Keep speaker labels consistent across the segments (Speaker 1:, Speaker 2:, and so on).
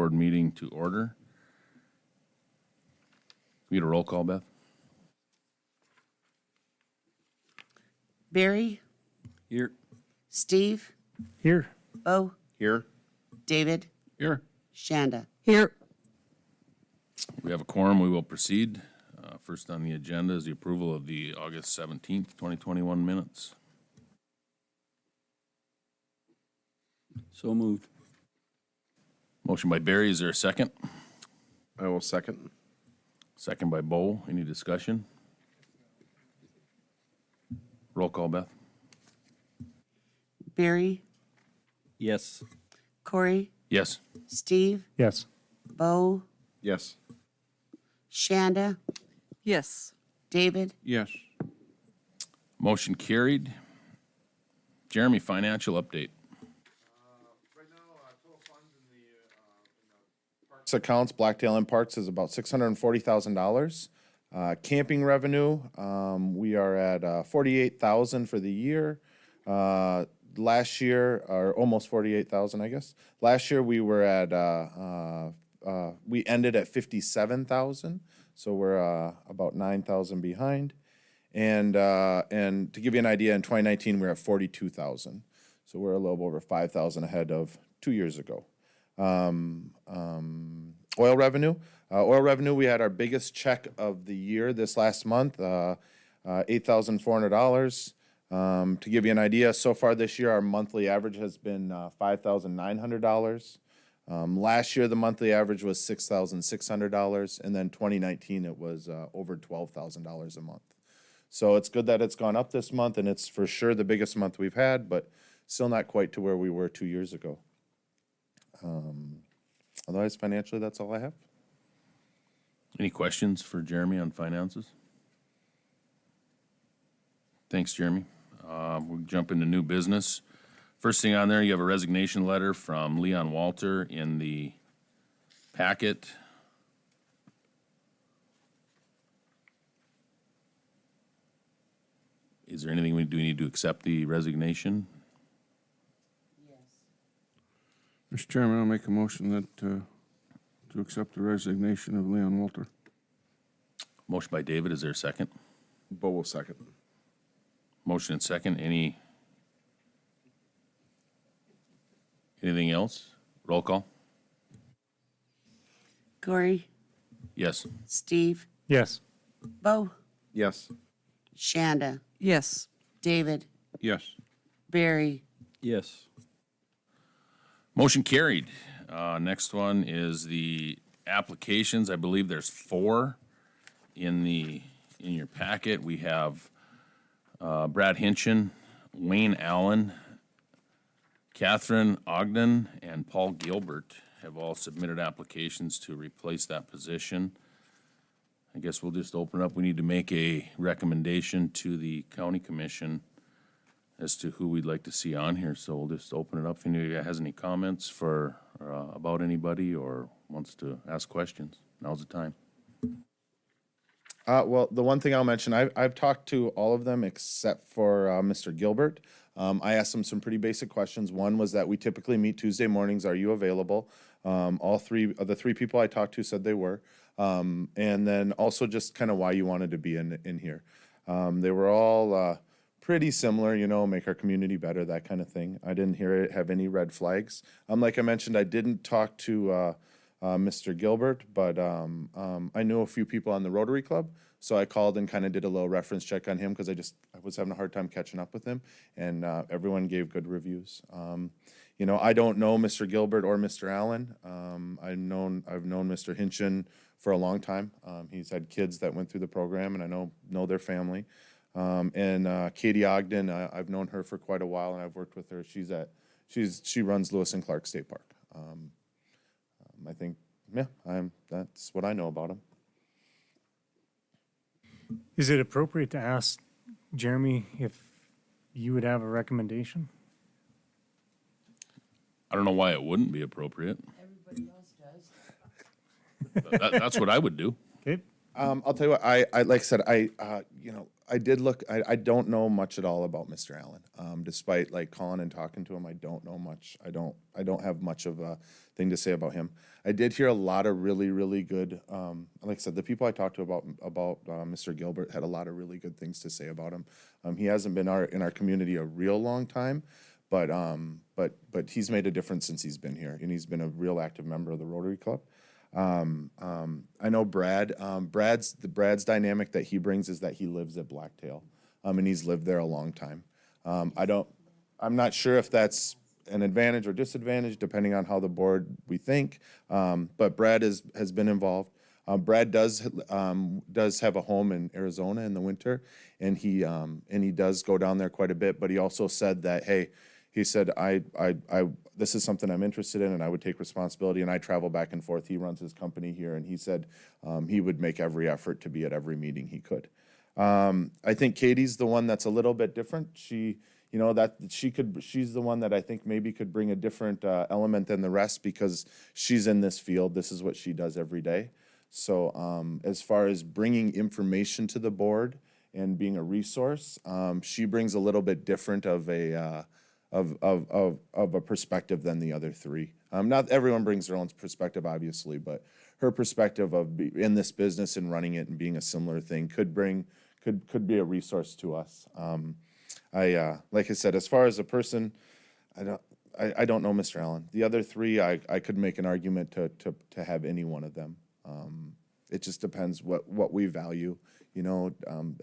Speaker 1: Board meeting to order. We get a roll call, Beth?
Speaker 2: Barry,
Speaker 3: Here.
Speaker 2: Steve,
Speaker 4: Here.
Speaker 2: Bo,
Speaker 3: Here.
Speaker 2: David,
Speaker 1: Here.
Speaker 2: Shanda.
Speaker 4: Here.
Speaker 1: We have a quorum, we will proceed. First on the agenda is the approval of the August 17th, 2021 minutes.
Speaker 3: So moved.
Speaker 1: Motion by Barry, is there a second?
Speaker 3: I will second.
Speaker 1: Second by Bo, any discussion? Roll call, Beth?
Speaker 2: Barry,
Speaker 3: Yes.
Speaker 2: Corey,
Speaker 1: Yes.
Speaker 2: Steve,
Speaker 4: Yes.
Speaker 2: Bo,
Speaker 3: Yes.
Speaker 2: Shanda,
Speaker 5: Yes.
Speaker 2: David,
Speaker 3: Yes.
Speaker 1: Motion carried. Jeremy, financial update.
Speaker 6: Parks accounts, Blacktail and Parks is about $640,000. Camping revenue, we are at $48,000 for the year. Last year, or almost 48,000, I guess. Last year we were at we ended at 57,000, so we're about 9,000 behind. And to give you an idea, in 2019 we were at 42,000, so we're a little over 5,000 ahead of 2 years ago. Oil revenue. We had our biggest check of the year this last month, $8,400. To give you an idea, so far this year, our monthly average has been $5,900. Last year, the monthly average was $6,600, and then 2019, it was over $12,000 a month. So it's good that it's gone up this month, and it's for sure the biggest month we've had, but still not quite to where we were 2 years ago. Otherwise, financially, that's all I have.
Speaker 1: Any questions for Jeremy on finances? Thanks, Jeremy. We'll jump into new business. First thing on there, you have a resignation letter from Leon Walter in the packet. Is there anything we do need to accept the resignation?
Speaker 7: Mr. Chairman, I'll make a motion that, to accept the resignation of Leon Walter.
Speaker 1: Motion by David, is there a second?
Speaker 3: Bo will second.
Speaker 1: Motion and second, anything else? Roll call?
Speaker 2: Corey,
Speaker 1: Yes.
Speaker 2: Steve,
Speaker 4: Yes.
Speaker 2: Bo,
Speaker 3: Yes.
Speaker 2: Shanda,
Speaker 5: Yes.
Speaker 2: David,
Speaker 7: Yes.
Speaker 2: Barry,
Speaker 3: Yes.
Speaker 1: Motion carried. Next one is the applications. I believe there's 4 in your packet. We have Brad Hinchin, Wayne Allen, Catherine Ogden, and Paul Gilbert have all submitted applications to replace that position. I guess we'll just open up. We need to make a recommendation to the county commission as to who we'd like to see on here, so we'll just open it up. If anybody has any comments about anybody or wants to ask questions, now's the time.
Speaker 6: Well, the one thing I'll mention, I've talked to all of them except for Mr. Gilbert. I asked him some pretty basic questions. One was that we typically meet Tuesday mornings. Are you available? All three of the 3 people I talked to said they were. And then also just kind of why you wanted to be in here. They were all pretty similar, make our community better, that kind of thing. I didn't hear it have any red flags. Like I mentioned, I didn't talk to Mr. Gilbert, but I knew a few people on the Rotary Club, so I called and kind of did a little reference check on him because I was having a hard time catching up with him, and everyone gave good reviews. I don't know Mr. Gilbert or Mr. Allen. I've known Mr. Hinchin for a long time. He's had kids that went through the program, and I know their family. And Katie Ogden, I've known her for quite a while, and I've worked with her. She runs Lewis and Clark State Park. I think, that's what I know about him.
Speaker 4: Is it appropriate to ask Jeremy if you would have a recommendation?
Speaker 1: I don't know why it wouldn't be appropriate.
Speaker 2: everybody else does.
Speaker 1: That's what I would do.
Speaker 4: Okay.
Speaker 6: I'll tell you what, I like I said, I did look, I don't know much at all about Mr. Allen. Despite like calling and talking to him, I don't know much. I don't have much of a thing to say about him. I did hear a lot of really, really good, like I said, the people I talked to about Mr. Gilbert had a lot of really good things to say about him. He hasn't been in our community a real long time, but he's made a difference since he's been here, and he's been a real active member of the Rotary Club. I know Brad. Brad's dynamic that he brings is that he lives at Blacktail, and he's lived there a long time. I'm not sure if that's an advantage or disadvantage depending on how the board we think. But Brad has been involved. Brad does have a home in Arizona in the winter, and he does go down there quite a bit. But he also said that, hey, he said, this is something I'm interested in, and I would take responsibility, and I travel back and forth. He runs his company here, and he said he would make every effort to be at every meeting he could. I think Katie's the one that's a little bit different. She's the one that I think maybe could bring a different element than the rest because she's in this field. This is what she does every day. So as far as bringing information to the board and being a resource, she brings a little bit different of a perspective than the other three. Not everyone brings their own perspective, obviously, but her perspective of in this business and running it and being a similar thing could be a resource to us. Like I said, as far as a person, I don't know Mr. Allen. The other three, I could make an argument to have any one of them. It just depends what we value. You know,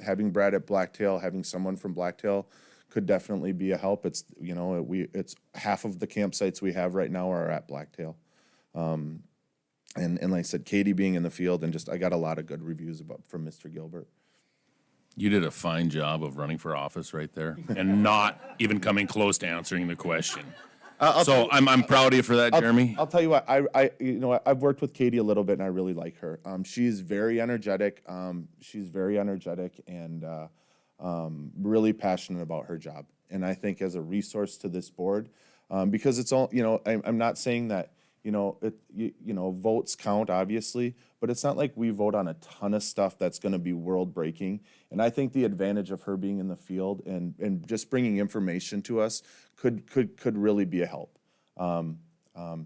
Speaker 6: having Brad at Blacktail, having someone from Blacktail could definitely be a help. It's, you know, it's half of the campsites we have right now are at Blacktail. And like I said, Katie being in the field, and just I got a lot of good reviews from Mr. Gilbert.
Speaker 1: You did a fine job of running for office right there and not even coming close to answering the question. So I'm proud of you for that, Jeremy.
Speaker 6: I'll tell you what, I've worked with Katie a little bit, and I really like her. She's very energetic. She's very energetic and really passionate about her job. And I think as a resource to this board, because it's all, you know, I'm not saying that, votes count, obviously, but it's not like we vote on a ton of stuff that's going to be world breaking. And I think the advantage of her being in the field and just bringing information to us could really be a help.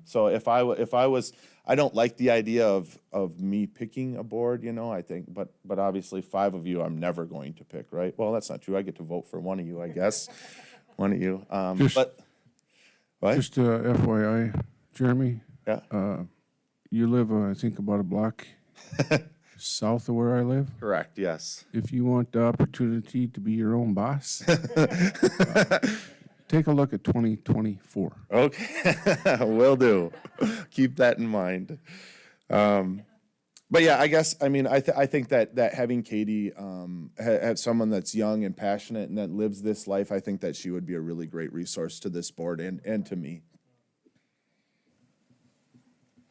Speaker 6: So if I was, I don't like the idea of me picking a board, you know, I think, but obviously 5 of you I'm never going to pick, right? Well, that's not true. I get to vote for one of you, I guess. One of you. But what?
Speaker 7: Just FYI, Jeremy,
Speaker 6: Yeah.
Speaker 7: you live, I think, about a block south of where I live.
Speaker 6: Correct. Yes.
Speaker 7: If you want the opportunity to be your own boss, take a look at 2024.
Speaker 6: Okay. Will do. Keep that in mind. But yeah, I guess, I mean, I think that having Katie have someone that's young and passionate and that lives this life, I think that she would be a really great resource to this board and to me.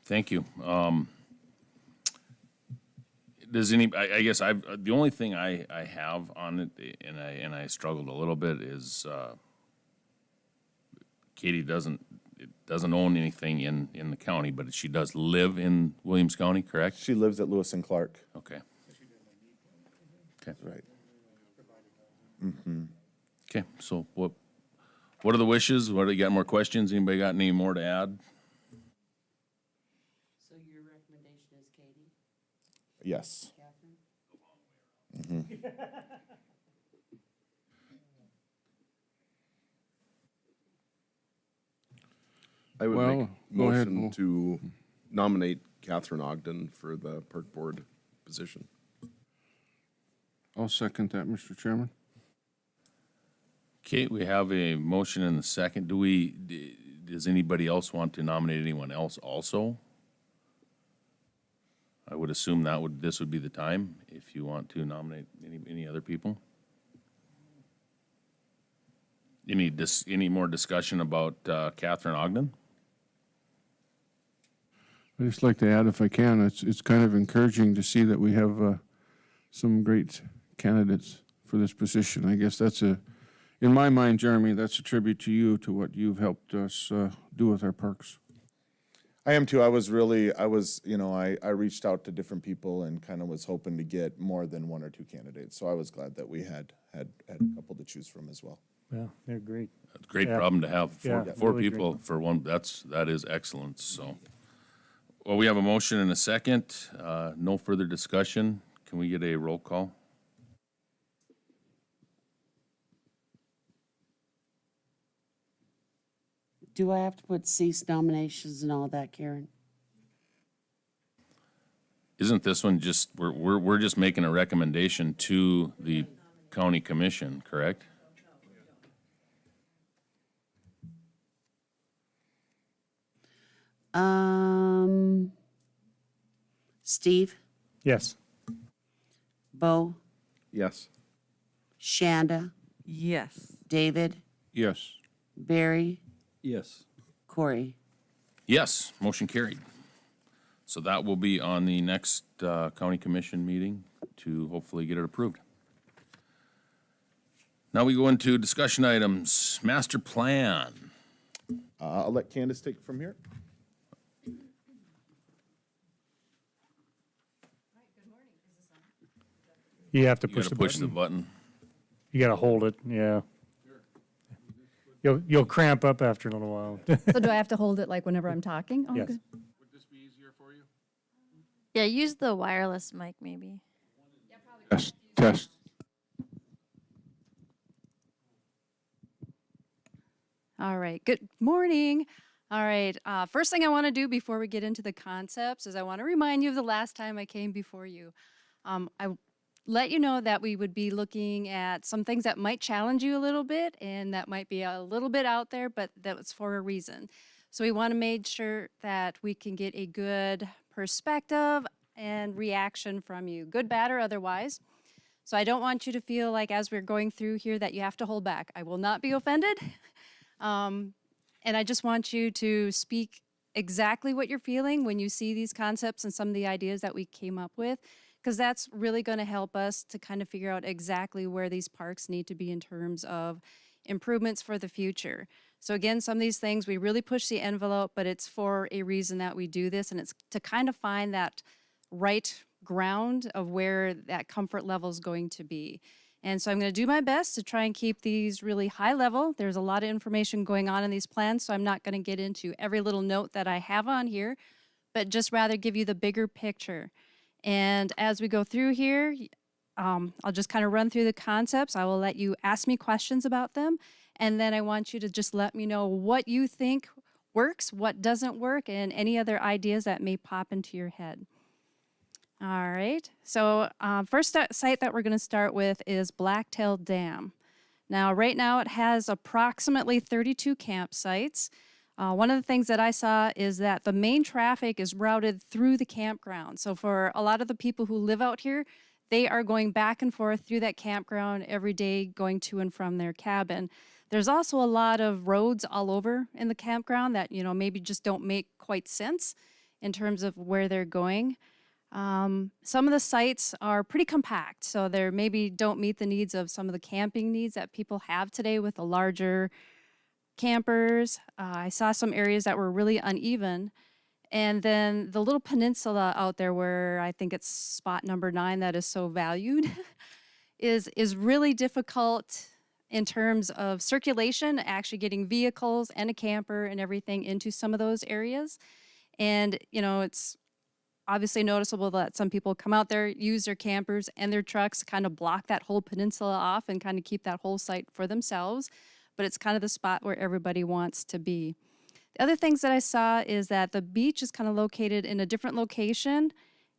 Speaker 1: Thank you. Does any, I guess the only thing I have on it, and I struggled a little bit, is Katie doesn't own anything in the county, but she does live in Williams County, correct?
Speaker 6: She lives at Lewis and Clark.
Speaker 1: Okay. Okay.
Speaker 6: Right.
Speaker 1: Okay, so what are the wishes? What, you got more questions? Anybody got any more to add?
Speaker 2: So your recommendation is Katie,
Speaker 6: Yes.
Speaker 2: Catherine?
Speaker 3: I would
Speaker 7: Well,
Speaker 3: make a
Speaker 7: go ahead,
Speaker 3: motion
Speaker 7: Mo.
Speaker 3: to nominate Catherine Ogden for the park board position.
Speaker 7: I'll second that, Mr. Chairman.
Speaker 1: Okay, we have a motion and a second. Does anybody else want to nominate anyone else also? I would assume this would be the time if you want to nominate any other people. Any more discussion about Catherine Ogden?
Speaker 7: I'd just like to add, if I can, it's kind of encouraging to see that we have some great candidates for this position. I guess in my mind, Jeremy, that's a tribute to you, to what you've helped us do with our parks.
Speaker 6: I am too. I was, you know, I reached out to different people and kind of was hoping to get more than one or two candidates. So I was glad that we had a couple to choose from as well.
Speaker 4: Yeah, they're great.
Speaker 1: That's a great
Speaker 4: Yeah.
Speaker 1: problem to have.
Speaker 4: Yeah,
Speaker 1: Four
Speaker 4: really great.
Speaker 1: people for one, that is excellent, so. Well, we have a motion and a second. No further discussion. Can we get a roll call?
Speaker 2: Do I have to put cease nominations and all that, Karen?
Speaker 1: Isn't this one just, we're just making a recommendation to the county commission, correct?
Speaker 2: Steve,
Speaker 4: Yes.
Speaker 2: Bo,
Speaker 3: Yes.
Speaker 2: Shanda,
Speaker 5: Yes.
Speaker 2: David,
Speaker 7: Yes.
Speaker 2: Barry,
Speaker 8: Yes.
Speaker 2: Corey.
Speaker 1: Yes, motion carried. So that will be on the next county commission meeting to hopefully get it approved. Now we go into discussion items, master plan.
Speaker 6: I'll let Candace take it from here.
Speaker 4: You have to
Speaker 1: You
Speaker 4: push
Speaker 1: gotta
Speaker 4: the
Speaker 1: push the
Speaker 4: button.
Speaker 1: button.
Speaker 4: You gotta hold it, yeah. You'll cramp up after a little while.
Speaker 9: So do I have to hold it like whenever I'm talking? Oh,
Speaker 4: Yes.
Speaker 9: good.
Speaker 10: Yeah, use the wireless mic maybe.
Speaker 7: Test, test.
Speaker 9: All right, good morning. All right, first thing I want to do before we get into the concepts is I want to remind you of the last time I came before you. I let you know that we would be looking at some things that might challenge you a little bit and that might be a little bit out there, but that was for a reason. So we want to make sure that we can get a good perspective and reaction from you, good, bad, or otherwise. So I don't want you to feel like as we're going through here that you have to hold back. I will not be offended. And I just want you to speak exactly what you're feeling when you see these concepts and some of the ideas that we came up with, because that's really going to help us to kind of figure out exactly where these parks need to be in terms of improvements for the future. So again, some of these things, we really push the envelope, but it's for a reason that we do this, and it's to kind of find that right ground of where that comfort level is going to be. And so I'm going to do my best to try and keep these really high level. There's a lot of information going on in these plans, so I'm not going to get into every little note that I have on here, but just rather give you the bigger picture. And as we go through here, I'll just kind of run through the concepts. I will let you ask me questions about them, and then I want you to just let me know what you think works, what doesn't work, and any other ideas that may pop into your head. All right, so first site that we're going to start with is Blacktail Dam. Now, right now it has approximately 32 campsites. One of the things that I saw is that the main traffic is routed through the campground. So for a lot of the people who live out here, they are going back and forth through that campground every day, going to and from their cabin. There's also a lot of roads all over in the campground that, you know, maybe just don't make quite sense in terms of where they're going. Some of the sites are pretty compact, so they maybe don't meet the needs of some of the camping needs that people have today with the larger campers. I saw some areas that were really uneven. And then the little peninsula out there where I think it's spot number 9 that is so valued is really difficult in terms of circulation, actually getting vehicles and a camper and everything into some of those areas. And, you know, it's obviously noticeable that some people come out there, use their campers and their trucks, kind of block that whole peninsula off and kind of keep that whole site for themselves. But it's kind of the spot where everybody wants to be. The other things that I saw is that the beach is kind of located in a different location,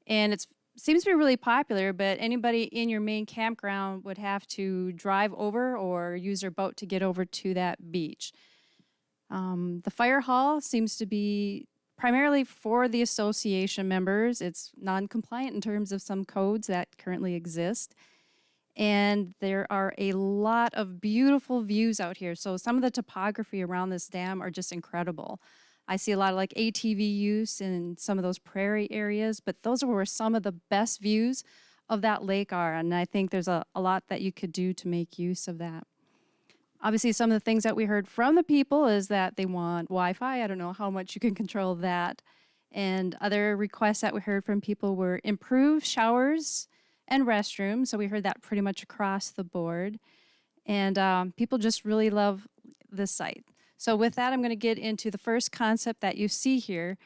Speaker 9: and it seems to be really popular, but anybody in your main campground would have to drive over or use their boat to get over to that beach. The fire hall seems to be primarily for the association members. It's non-compliant in terms of some codes that currently exist. And there are a lot of beautiful views out here. So some of the topography around this dam are just incredible. I see a lot of like ATV use in some of those prairie areas, but those are where some of the best views of that lake are. And I think there's a lot that you could do to make use of that. Obviously, some of the things that we heard from the people is that they want Wi-Fi. I don't know how much you can control that. And other requests that we heard from people were improved showers and restrooms. So we heard that pretty much across the board. And people just really love this site. So with that, I'm going to get into the first concept that you see here.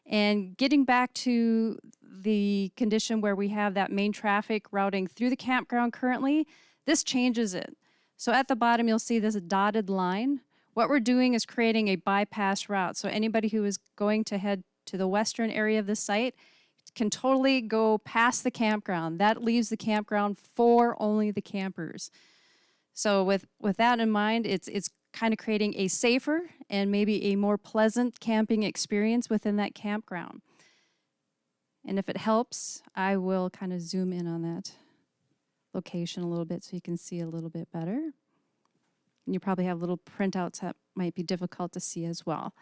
Speaker 9: And getting back to the condition where we have that main traffic routing through the campground currently, this changes it. So at the bottom, you'll see this dotted line. What we're doing is creating a bypass route. So anybody who is going to head to the western area of the site can totally go past the campground. That leaves the campground for only the campers. So with that in mind, it's kind of creating a safer and maybe a more pleasant camping experience within that campground. And if it helps, I will kind of zoom in on that location a little bit so you can see a little bit better. And you probably have little printouts that might be difficult to see as well.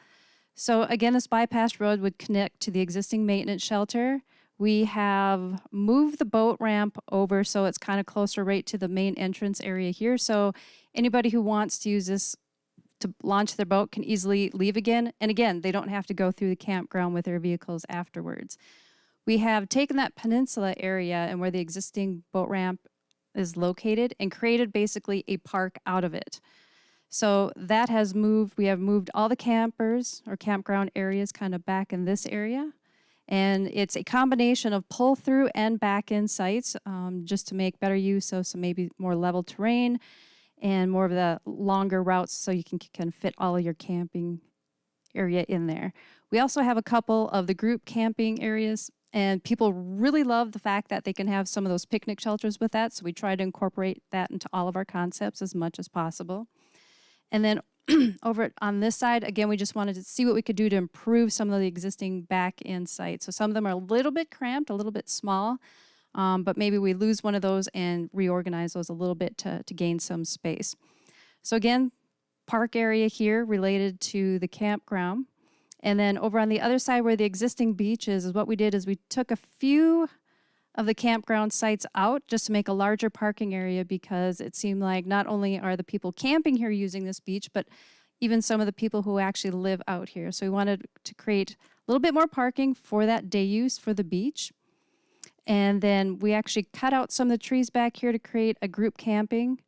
Speaker 9: So again, this bypass road would connect to the existing maintenance shelter. We have moved the boat ramp over so it's kind of closer right to the main entrance area here. So anybody who wants to use this to launch their boat can easily leave again. And again, they don't have to go through the campground with their vehicles afterwards. We have taken that peninsula area and where the existing boat ramp is located and created basically a park out of it. So that has moved, we have moved all the campers or campground areas kind of back in this area. And it's a combination of pull through and back in sites just to make better use of some maybe more level terrain and more of the longer routes so you can fit all of your camping area in there. We also have a couple of the group camping areas, and people really love the fact that they can have some of those picnic shelters with that. So we try to incorporate that into all of our concepts as much as possible. And then over on this side, again, we just wanted to see what we could do to improve some of the existing back-end sites. So some of them are a little bit cramped, a little bit small, but maybe we lose one of those and reorganize those a little bit to gain some space. So again, park area here related to the campground. And then over on the other side where the existing beach is what we did is we took a few of the campground sites out just to make a larger parking area because it seemed like not only are the people camping here using this beach, but even some of the people who actually live out here. So we wanted to create a little bit more parking for that day use for the beach. And then we actually cut out some of the trees back here to create a group camping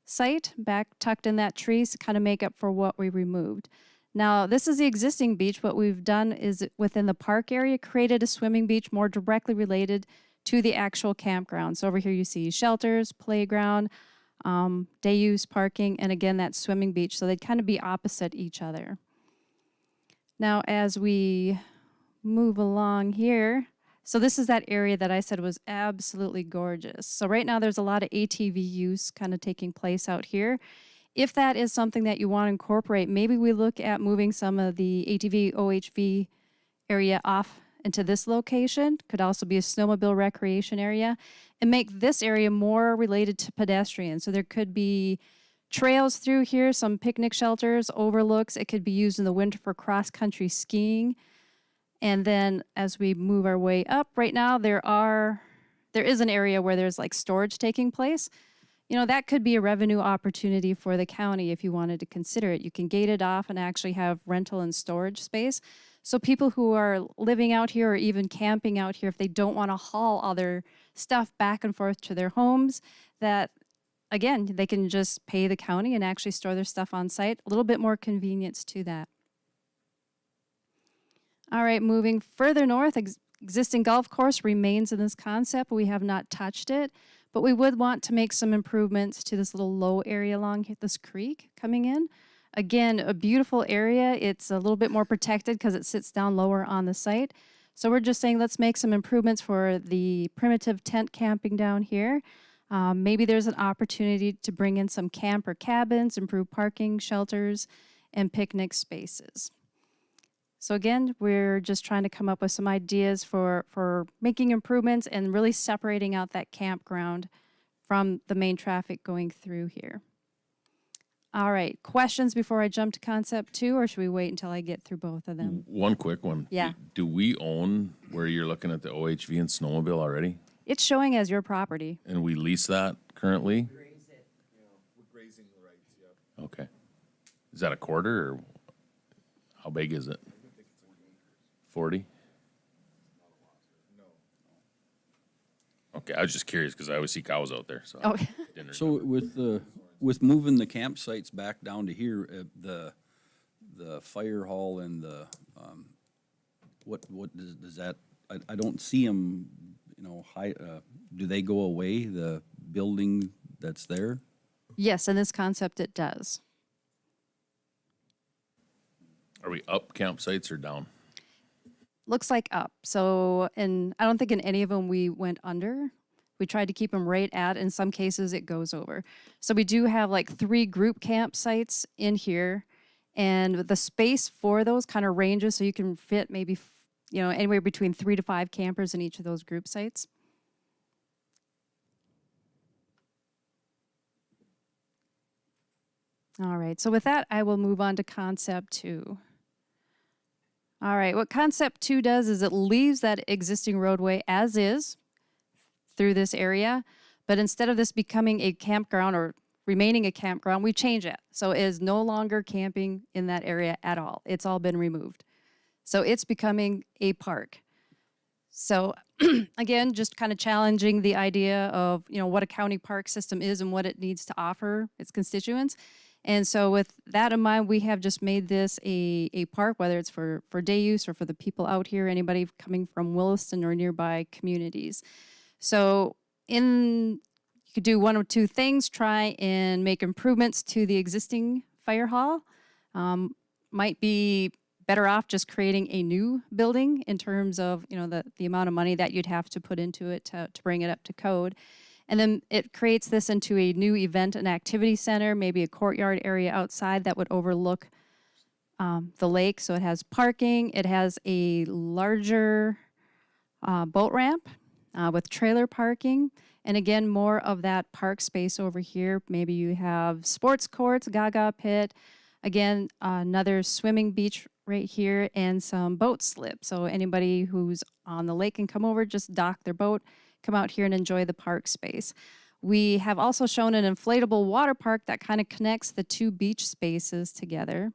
Speaker 9: site back tucked in that trees to kind of make up for what we removed. Now, this is the existing beach. What we've done is within the park area, created a swimming beach more directly related to the actual campground. So over here you see shelters, playground, day use, parking, and again, that swimming beach. So they'd kind of be opposite each other. Now, as we move along here, so this is that area that I said was absolutely gorgeous. So right now there's a lot of ATV use kind of taking place out here. If that is something that you want to incorporate, maybe we look at moving some of the ATV, OHV area off into this location. Could also be a snowmobile recreation area and make this area more related to pedestrians. So there could be trails through here, some picnic shelters, overlooks. It could be used in the winter for cross-country skiing. And then as we move our way up, right now there is an area where there's like storage taking place. You know, that could be a revenue opportunity for the county if you wanted to consider it. You can gate it off and actually have rental and storage space. So people who are living out here or even camping out here, if they don't want to haul all their stuff back and forth to their homes, that, again, they can just pay the county and actually store their stuff on site. A little bit more convenience to that. All right, moving further north, existing golf course remains in this concept. We have not touched it, but we would want to make some improvements to this little low area along this creek coming in. Again, a beautiful area. It's a little bit more protected because it sits down lower on the site. So we're just saying let's make some improvements for the primitive tent camping down here. Maybe there's an opportunity to bring in some camper cabins, improve parking, shelters, and picnic spaces. So again, we're just trying to come up with some ideas for making improvements and really separating out that campground from the main traffic going through here. All right, questions before I jump to concept 2, or should we wait until I get through both of them?
Speaker 1: One quick one.
Speaker 9: Yeah.
Speaker 1: Do we own where you're looking at the OHV and snowmobile already?
Speaker 9: It's showing as your property.
Speaker 1: And we lease that currently? Okay. Is that a quarter or how big is it? 40? Okay, I was just curious because I always see cows out there, so.
Speaker 9: Oh,
Speaker 1: didn't
Speaker 5: So with moving the campsites back down to here, the fire hall and the, what does that, I don't see them, do they go away, the building that's there?
Speaker 9: yes, in this concept, it does.
Speaker 1: Are we up campsites or down?
Speaker 9: Looks like up. So, and I don't think in any of them we went under. We tried to keep them right at, in some cases it goes over. So we do have like 3 group campsites in here, and the space for those kind of ranges so you can fit maybe, anywhere between 3 to 5 campers in each of those group sites. All right, so with that, I will move on to concept 2. All right, what concept 2 does is it leaves that existing roadway as is through this area, but instead of this becoming a campground or remaining a campground, we change it. So it is no longer camping in that area at all. It's all been removed. So it's becoming a park. So again, just kind of challenging the idea of, what a county park system is and what it needs to offer its constituents. And so with that in mind, we have just made this a park, whether it's for day use or for the people out here, anybody coming from Williston or nearby communities. So you could do one or two things, try and make improvements to the existing fire hall. Might be better off just creating a new building in terms of, the amount of money that you'd have to put into it to bring it up to code. And then it creates this into a new event and activity center, maybe a courtyard area outside that would overlook the lake. So it has parking, it has a larger boat ramp with trailer parking. And again, more of that park space over here. Maybe you have sports courts, Gaga pit, again, another swimming beach right here, and some boat slip. So anybody who's on the lake can come over, just dock their boat, come out here and enjoy the park space. We have also shown an inflatable water park that kind of connects the 2 beach spaces together.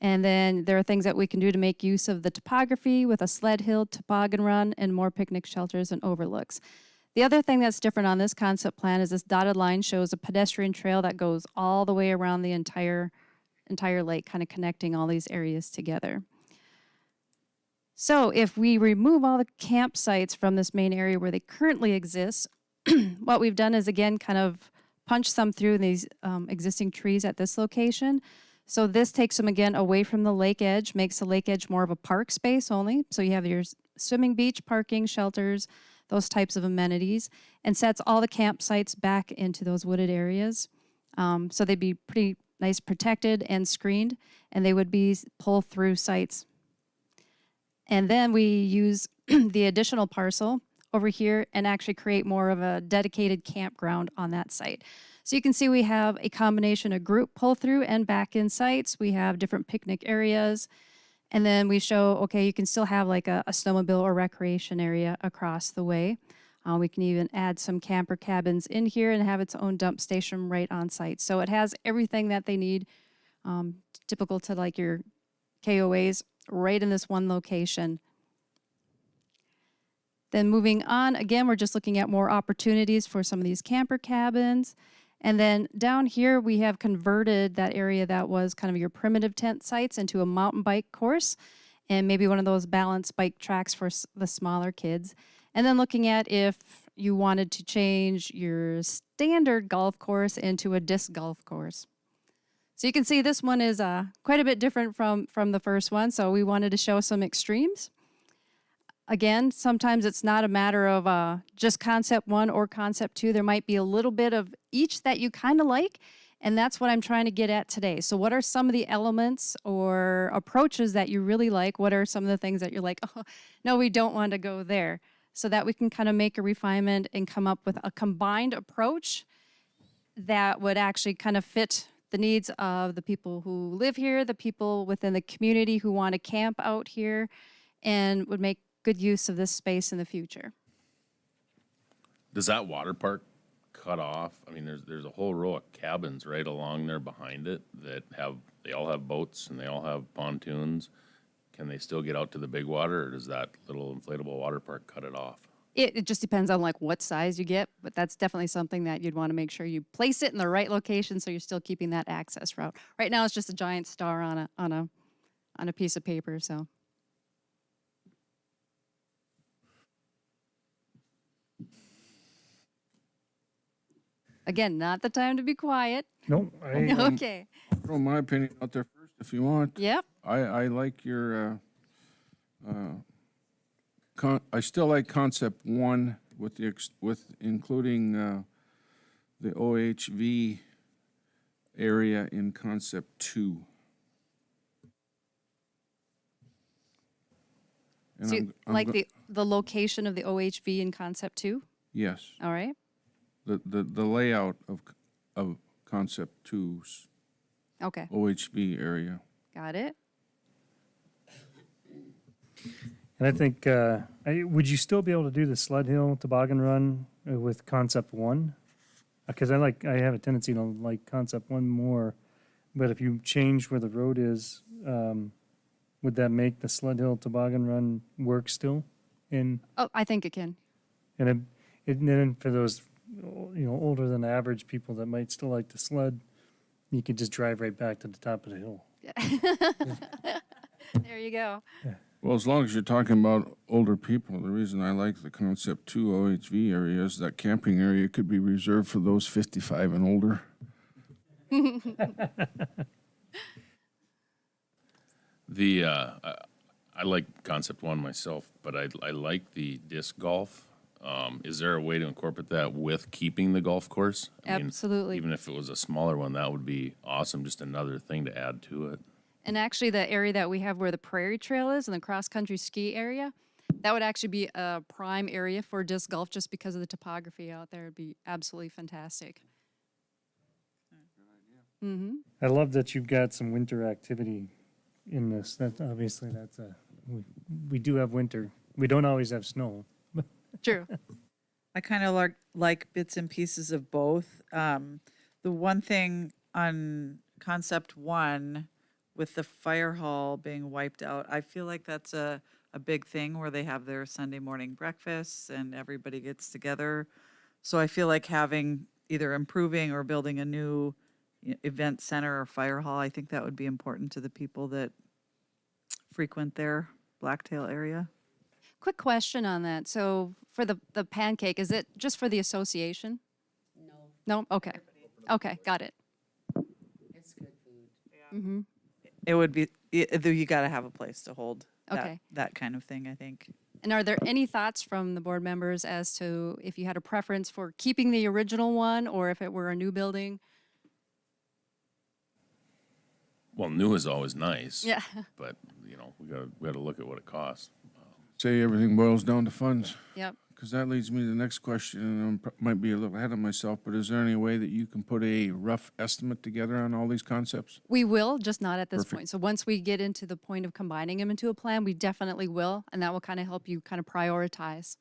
Speaker 9: And then there are things that we can do to make use of the topography with a sled hill, toboggan run, and more picnic shelters and overlooks. The other thing that's different on this concept plan is this dotted line shows a pedestrian trail that goes all the way around the entire lake, kind of connecting all these areas together. So if we remove all the campsites from this main area where they currently exist, what we've done is, again, kind of punch some through these existing trees at this location. So this takes them, again, away from the lake edge, makes the lake edge more of a park space only. So you have your swimming beach, parking, shelters, those types of amenities, and sets all the campsites back into those wooded areas. So they'd be pretty nice protected and screened, and they would be pull-through sites. And then we use the additional parcel over here and actually create more of a dedicated campground on that site. So you can see we have a combination of group pull-through and back-in sites. We have different picnic areas. And then we show, okay, you can still have like a snowmobile or recreation area across the way. We can even add some camper cabins in here and have its own dump station right on site. So it has everything that they need, typical to like your KOAs, right in this one location. Then moving on, again, we're just looking at more opportunities for some of these camper cabins. And then down here, we have converted that area that was kind of your primitive tent sites into a mountain bike course and maybe one of those balanced bike tracks for the smaller kids. And then looking at if you wanted to change your standard golf course into a disc golf course. So you can see this one is quite a bit different from the first one. So we wanted to show some extremes. Again, sometimes it's not a matter of just concept 1 or concept 2. There might be a little bit of each that you kind of like, and that's what I'm trying to get at today. So what are some of the elements or approaches that you really like? What are some of the things that you're like, oh, no, we don't want to go there? So that we can kind of make a refinement and come up with a combined approach that would actually kind of fit the needs of the people who live here, the people within the community who want to camp out here, and would make good use of this space in the future.
Speaker 1: Does that water park cut off, I mean, there's a whole row of cabins right along there behind it that they all have boats and they all have pontoons. Can they still get out to the big water, or does that little inflatable water park cut it off?
Speaker 9: It just depends on like what size you get, but that's definitely something that you'd want to make sure you place it in the right location so you're still keeping that access route. Right now, it's just a giant star on a piece of paper, so. Again, not the time to be quiet.
Speaker 4: No,
Speaker 9: Okay.
Speaker 7: Throw my opinion out there first if you want.
Speaker 9: Yep.
Speaker 7: I like your, I still like concept one with with including, the OHV area in concept two. And
Speaker 9: So you
Speaker 7: I'm
Speaker 9: like
Speaker 7: go-
Speaker 9: the location of the OHV in concept 2?
Speaker 7: Yes,
Speaker 9: All right.
Speaker 7: the layout of concept two's
Speaker 9: Okay.
Speaker 7: OHV area.
Speaker 9: Got it.
Speaker 4: and I think, would you still be able to do the sled hill toboggan run with concept one? Because I have a tendency to like concept one more, but if you change where the road is, would that make the sled hill toboggan run work still? And
Speaker 9: Oh, I think it can.
Speaker 4: and then for those, older than average people that might still like to sled, you could just drive right back to the top of the hill.
Speaker 9: There you go.
Speaker 7: Well, as long as you're talking about older people, the reason I like the concept two OHV area is that camping area could be reserved for those 55 and older.
Speaker 1: I like concept one myself, but I like the disc golf. Is there a way to incorporate that with keeping the golf course? I mean,
Speaker 9: Absolutely.
Speaker 1: even if it was a smaller one, that would be awesome, just another thing to add to it.
Speaker 9: And actually, the area that we have where the Prairie Trail is and the cross-country ski area, that would actually be a prime area for disc golf just because of the topography out there. It'd be absolutely fantastic. Mm-hmm.
Speaker 4: I love that you've got some winter activity in this. That obviously we do have winter. We don't always have snow.
Speaker 9: True.
Speaker 8: I kind of like bits and pieces of both. The one thing on concept one with the fire hall being wiped out, I feel like that's a big thing where they have their Sunday morning breakfasts and everybody gets together. So I feel like having either improving or building a new event center or fire hall, I think that would be important to the people that frequent their Blacktail area.
Speaker 9: Quick question on that. So for the pancake, is it just for the association?
Speaker 2: No,
Speaker 9: No? Okay. Okay, got it.
Speaker 2: it's good food.
Speaker 9: Mm-hmm.
Speaker 8: It would be, you got to have a place to hold
Speaker 9: Okay.
Speaker 8: that kind of thing, I think.
Speaker 9: And are there any thoughts from the board members as to if you had a preference for keeping the original one or if it were a new building?
Speaker 1: Well, new is always nice.
Speaker 9: Yeah.
Speaker 1: But, we gotta look at what it costs.
Speaker 7: Say everything boils down to funds,
Speaker 9: Yep.
Speaker 7: because that leads me to the next question, and I might be a little ahead of myself, but is there any way that you can put a rough estimate together on all these concepts?
Speaker 9: We will, just not at this
Speaker 7: Perfect.
Speaker 9: point. So once we get into the point of combining them into a plan, we definitely will, and that will kind of help you kind of prioritize.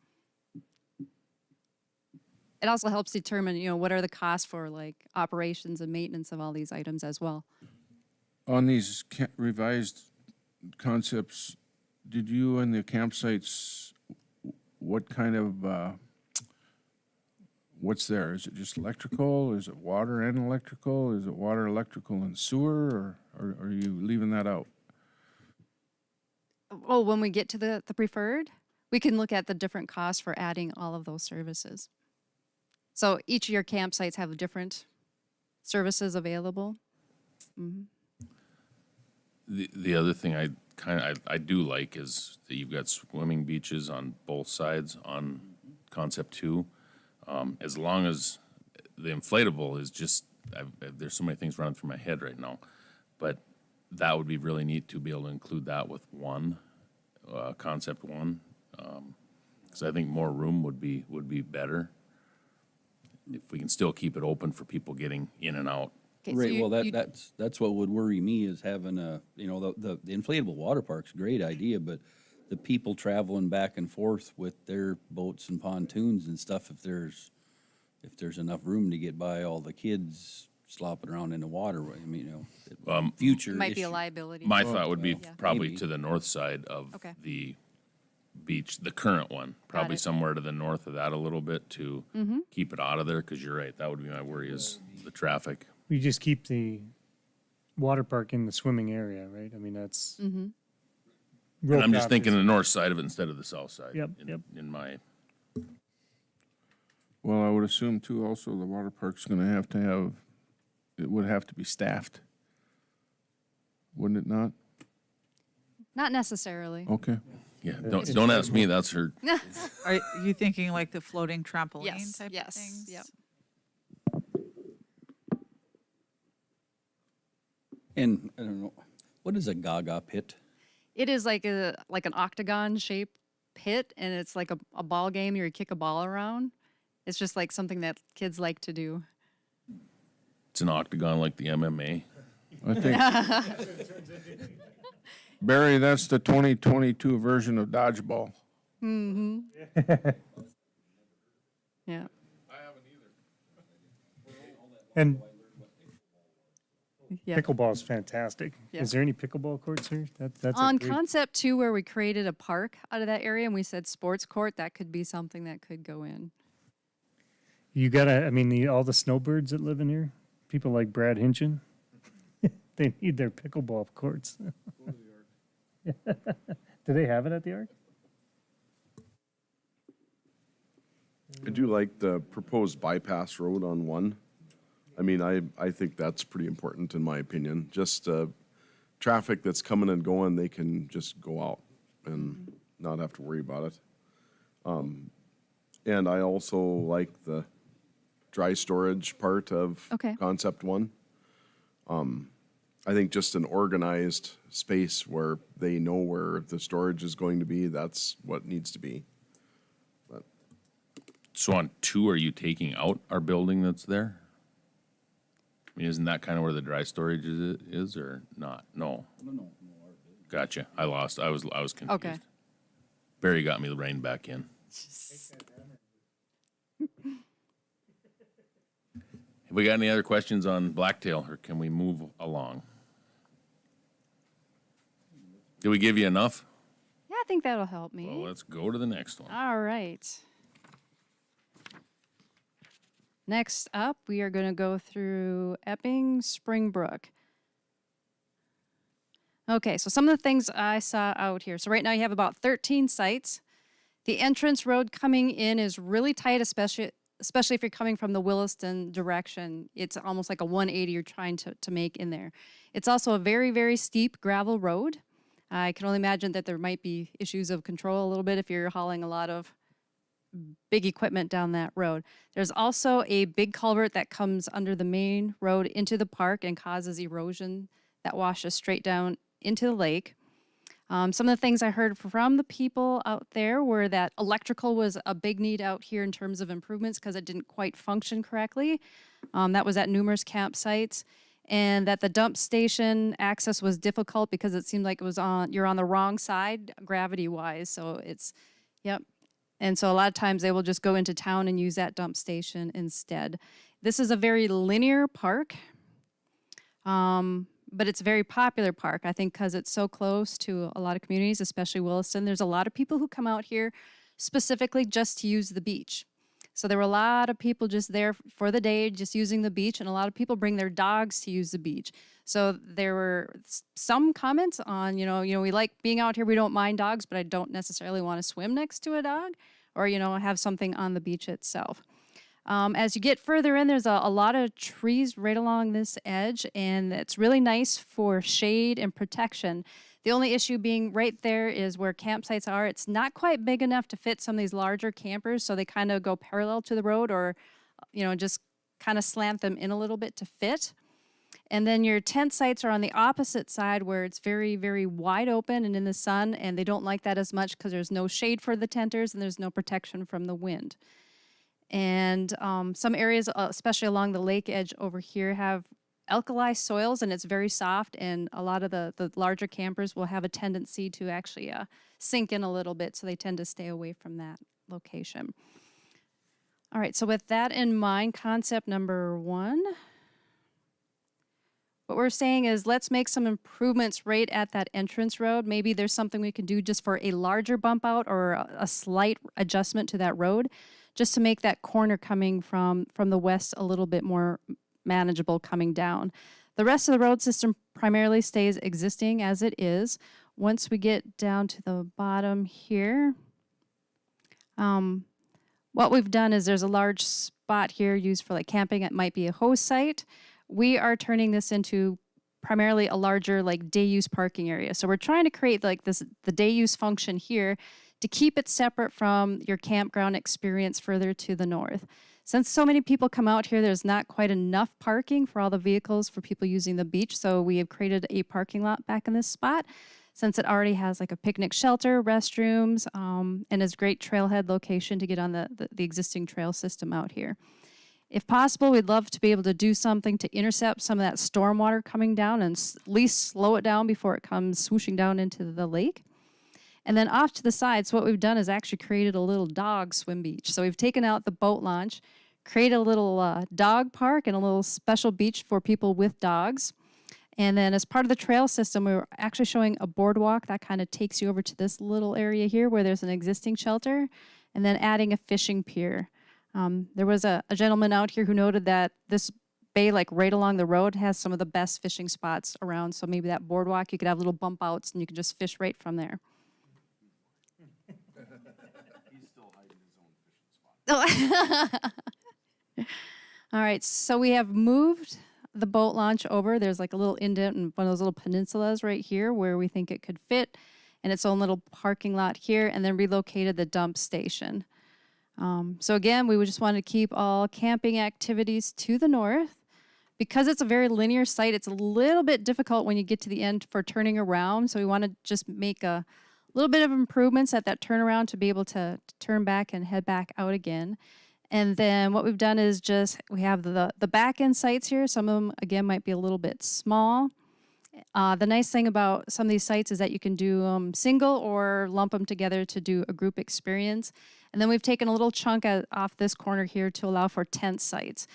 Speaker 9: It also helps determine, what are the costs for like operations and maintenance of all these items as well.
Speaker 7: On these revised concepts, did you and the campsites, what kind of, what's there? Is it just electrical? Is it water and electrical? Is it water, electrical, and sewer, or are you leaving that out?
Speaker 9: Oh, when we get to the preferred, we can look at the different costs for adding all of those services. So each of your campsites have different services available. Mhm.
Speaker 1: The other thing I do like is that you've got swimming beaches on both sides on concept two. As long as the inflatable is just, there's so many things running through my head right now, but that would be really neat to be able to include that with one, concept one. Because I think more room would be better. If we can still keep it open for people getting in and out.
Speaker 9: Okay, so
Speaker 5: Right,
Speaker 9: you-
Speaker 5: well,
Speaker 9: you-
Speaker 5: that's what would worry me is having the inflatable water park's a great idea, but the people traveling back and forth with their boats and pontoons and stuff, if there's if there's enough room to get by all the kids slopping around in the water, I mean, future
Speaker 9: Might be a
Speaker 5: issue.
Speaker 9: liability.
Speaker 1: My thought would be
Speaker 9: Yeah.
Speaker 1: probably
Speaker 5: Maybe.
Speaker 1: to the north side of
Speaker 9: Okay.
Speaker 1: the beach, the current one, probably
Speaker 9: it.
Speaker 1: somewhere to the north of that a little bit to keep it out of there, because you're right, that would be my worry is the traffic.
Speaker 4: We just keep the water park in the swimming area, right? I mean, that's.
Speaker 1: And I'm just thinking the north side of it instead of the south side.
Speaker 4: Yep,
Speaker 1: in-
Speaker 4: yep.
Speaker 1: In my,
Speaker 7: Well, I would assume too, also, the water park's gonna have to have, it would have to be staffed. Wouldn't it not?
Speaker 9: Not necessarily.
Speaker 7: Okay.
Speaker 1: yeah, don't ask me, that's her.
Speaker 8: Are you thinking like the floating trampoline
Speaker 9: Yes,
Speaker 8: type of
Speaker 9: yes,
Speaker 8: things?
Speaker 9: yep.
Speaker 5: And, I don't know, what is a gaga pit?
Speaker 9: It is like an octagon shaped pit, and it's like a ball game. You kick a ball around. It's just like something that kids like to do.
Speaker 1: It's an octagon like the MMA.
Speaker 7: I think. Barry, that's the 2022 version of dodgeball.
Speaker 9: Yeah.
Speaker 4: And
Speaker 9: Yeah.
Speaker 4: pickleball is fantastic.
Speaker 9: Yeah.
Speaker 4: Is there any pickleball courts here? That's a
Speaker 9: On
Speaker 4: great-
Speaker 9: concept 2, where we created a park out of that area and we said sports court, that could be something that could go in.
Speaker 4: You gotta, I mean, all the snowbirds that live in here, people like Brad Hinchin, they need their pickleball courts. Do they have it at the Arc?
Speaker 3: I do like the proposed bypass road on one. I mean, I think that's pretty important in my opinion. Just traffic that's coming and going, they can just go out and not have to worry about it. And I also like the dry storage part of
Speaker 9: Okay.
Speaker 3: concept one. I think just an organized space where they know where the storage is going to be, that's what needs to be.
Speaker 1: So on 2, are you taking out our building that's there? I mean, isn't that kind of where the dry storage is or not? No. Gotcha. I was confused.
Speaker 9: Okay.
Speaker 1: Barry got me reined back in. Have we got any other questions on Blacktail, or can we move along? Did we give you enough?
Speaker 9: Yeah, I think that'll help me.
Speaker 1: Well, let's go to the next one.
Speaker 9: All right. Next up, we are going to go through Epping Springbrook. Okay, so some of the things I saw out here. So right now you have about 13 sites. The entrance road coming in is really tight, especially if you're coming from the Williston direction. It's almost like a 180 you're trying to make in there. It's also a very, very steep gravel road. I can only imagine that there might be issues of control a little bit if you're hauling a lot of big equipment down that road. There's also a big culvert that comes under the main road into the park and causes erosion that washes straight down into the lake. Some of the things I heard from the people out there were that electrical was a big need out here in terms of improvements because it didn't quite function correctly. That was at numerous campsites. And that the dump station access was difficult because it seemed like you're on the wrong side gravity-wise. So yep. And so a lot of times they will just go into town and use that dump station instead. This is a very linear park, but it's a very popular park, I think, because it's so close to a lot of communities, especially Williston. There's a lot of people who come out here specifically just to use the beach. So there were a lot of people just there for the day, just using the beach, and a lot of people bring their dogs to use the beach. So there were some comments on, we like being out here, we don't mind dogs, but I don't necessarily want to swim next to a dog or, have something on the beach itself. As you get further in, there's a lot of trees right along this edge, and it's really nice for shade and protection. The only issue being right there is where campsites are. It's not quite big enough to fit some of these larger campers, so they kind of go parallel to the road or, just kind of slant them in a little bit to fit. And then your tent sites are on the opposite side where it's very, very wide open and in the sun, and they don't like that as much because there's no shade for the tenters and there's no protection from the wind. And some areas, especially along the lake edge over here, have alkali soils, and it's very soft, and a lot of the larger campers will have a tendency to actually sink in a little bit, so they tend to stay away from that location. All right, so with that in mind, concept number 1, what we're saying is let's make some improvements right at that entrance road. Maybe there's something we can do just for a larger bump out or a slight adjustment to that road, just to make that corner coming from the west a little bit more manageable coming down. The rest of the road system primarily stays existing as it is. Once we get down to the bottom here, what we've done is there's a large spot here used for like camping. It might be a host site. We are turning this into primarily a larger like day use parking area. So we're trying to create like this, the day use function here to keep it separate from your campground experience further to the north. Since so many people come out here, there's not quite enough parking for all the vehicles for people using the beach. So we have created a parking lot back in this spot, since it already has like a picnic shelter, restrooms, and is a great trailhead location to get on the existing trail system out here. If possible, we'd love to be able to do something to intercept some of that stormwater coming down and at least slow it down before it comes swooshing down into the lake. And then off to the side, so what we've done is actually created a little dog swim beach. So we've taken out the boat launch, created a little dog park and a little special beach for people with dogs. And then as part of the trail system, we were actually showing a boardwalk that kind of takes you over to this little area here where there's an existing shelter, and then adding a fishing pier. There was a gentleman out here who noted that this bay, like right along the road, has some of the best fishing spots around. So maybe that boardwalk, you could have little bump outs and you could just fish right from there.
Speaker 3: He's still hiding his own fishing spot.
Speaker 9: All right, so we have moved the boat launch over. There's like a little indent and one of those little peninsulas right here where we think it could fit, and its own little parking lot here, and then relocated the dump station. So again, we would just want to keep all camping activities to the north. Because it's a very linear site, it's a little bit difficult when you get to the end for turning around. So we want to just make a little bit of improvements at that turnaround to be able to turn back and head back out again. And then what we've done is just, we have the back end sites here. Some of them, again, might be a little bit small. The nice thing about some of these sites is that you can do them single or lump them together to do a group experience. And then we've taken a little chunk off this corner here to allow for tent sites.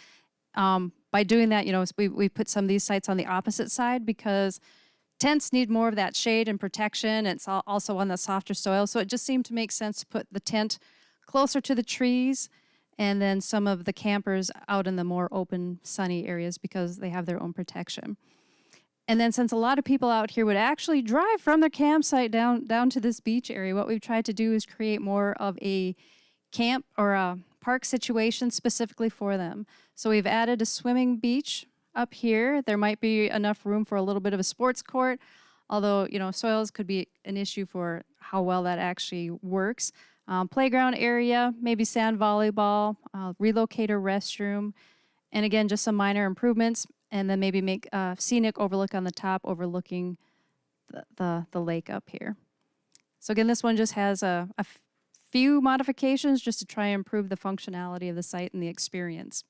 Speaker 9: By doing that, you know, we put some of these sites on the opposite side because tents need more of that shade and protection. It's also on the softer soil. So it just seemed to make sense to put the tent closer to the trees and then some of the campers out in the more open, sunny areas because they have their own protection. And then since a lot of people out here would actually drive from their campsite down to this beach area, what we've tried to do is create more of a camp or a park situation specifically for them. So we've added a swimming beach up here. There might be enough room for a little bit of a sports court, although, you know, soils could be an issue for how well that actually works. Playground area, maybe sand volleyball, relocate a restroom, and again, just some minor improvements. And then maybe make a scenic overlook on the top overlooking the lake up here. So again, this one just has a few modifications just to try and improve the functionality of the site and the experience.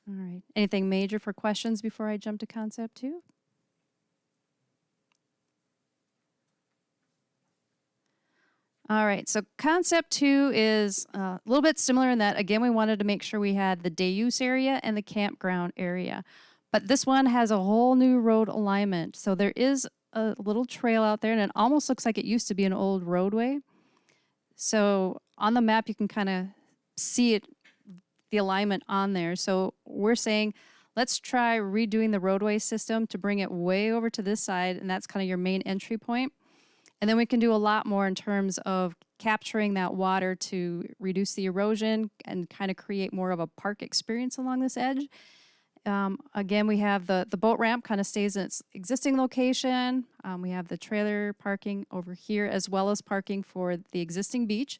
Speaker 9: All right, anything major for questions before I jump to concept 2? All right, so concept 2 is a little bit similar in that, again, we wanted to make sure we had the day use area and the campground area. But this one has a whole new road alignment. So there is a little trail out there, and it almost looks like it used to be an old roadway. So on the map, you can kind of see it, the alignment on there. So we're saying, let's try redoing the roadway system to bring it way over to this side, and that's kind of your main entry point. And then we can do a lot more in terms of capturing that water to reduce the erosion and kind of create more of a park experience along this edge. Again, we have the boat ramp kind of stays in its existing location. We have the trailer parking over here as well as parking for the existing beach.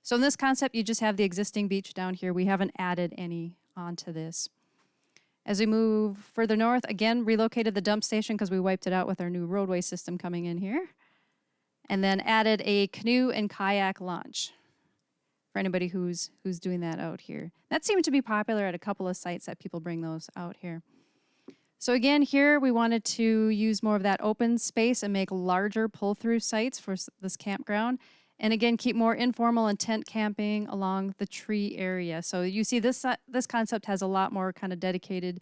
Speaker 9: So in this concept, you just have the existing beach down here. We haven't added any onto this. As we move further north, again, relocated the dump station because we wiped it out with our new roadway system coming in here. And then added a canoe and kayak launch for anybody who's doing that out here. That seemed to be popular at a couple of sites that people bring those out here. So again, here we wanted to use more of that open space and make larger pull-through sites for this campground. And again, keep more informal and tent camping along the tree area. So you see this concept has a lot more kind of dedicated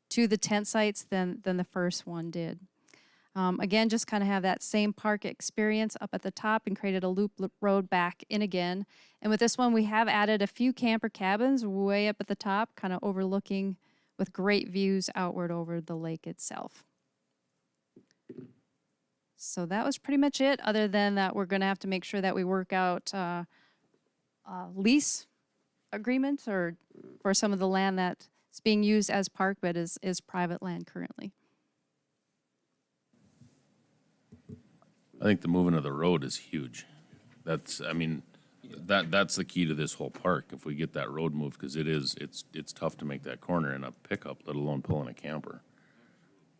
Speaker 9: to the tent sites than the first one did. Again, just kind of have that same park experience up at the top and created a loop road back in again. And with this one, we have added a few camper cabins way up at the top, kind of overlooking with great views outward over the lake itself. So that was pretty much it, other than that we're going to have to make sure that we work out lease agreements or for some of the land that's being used as park but is private land currently.
Speaker 1: I think the movement of the road is huge. That's, I mean, that's the key to this whole park, if we get that road moved, because it's tough to make that corner in a pickup, let alone pulling a camper.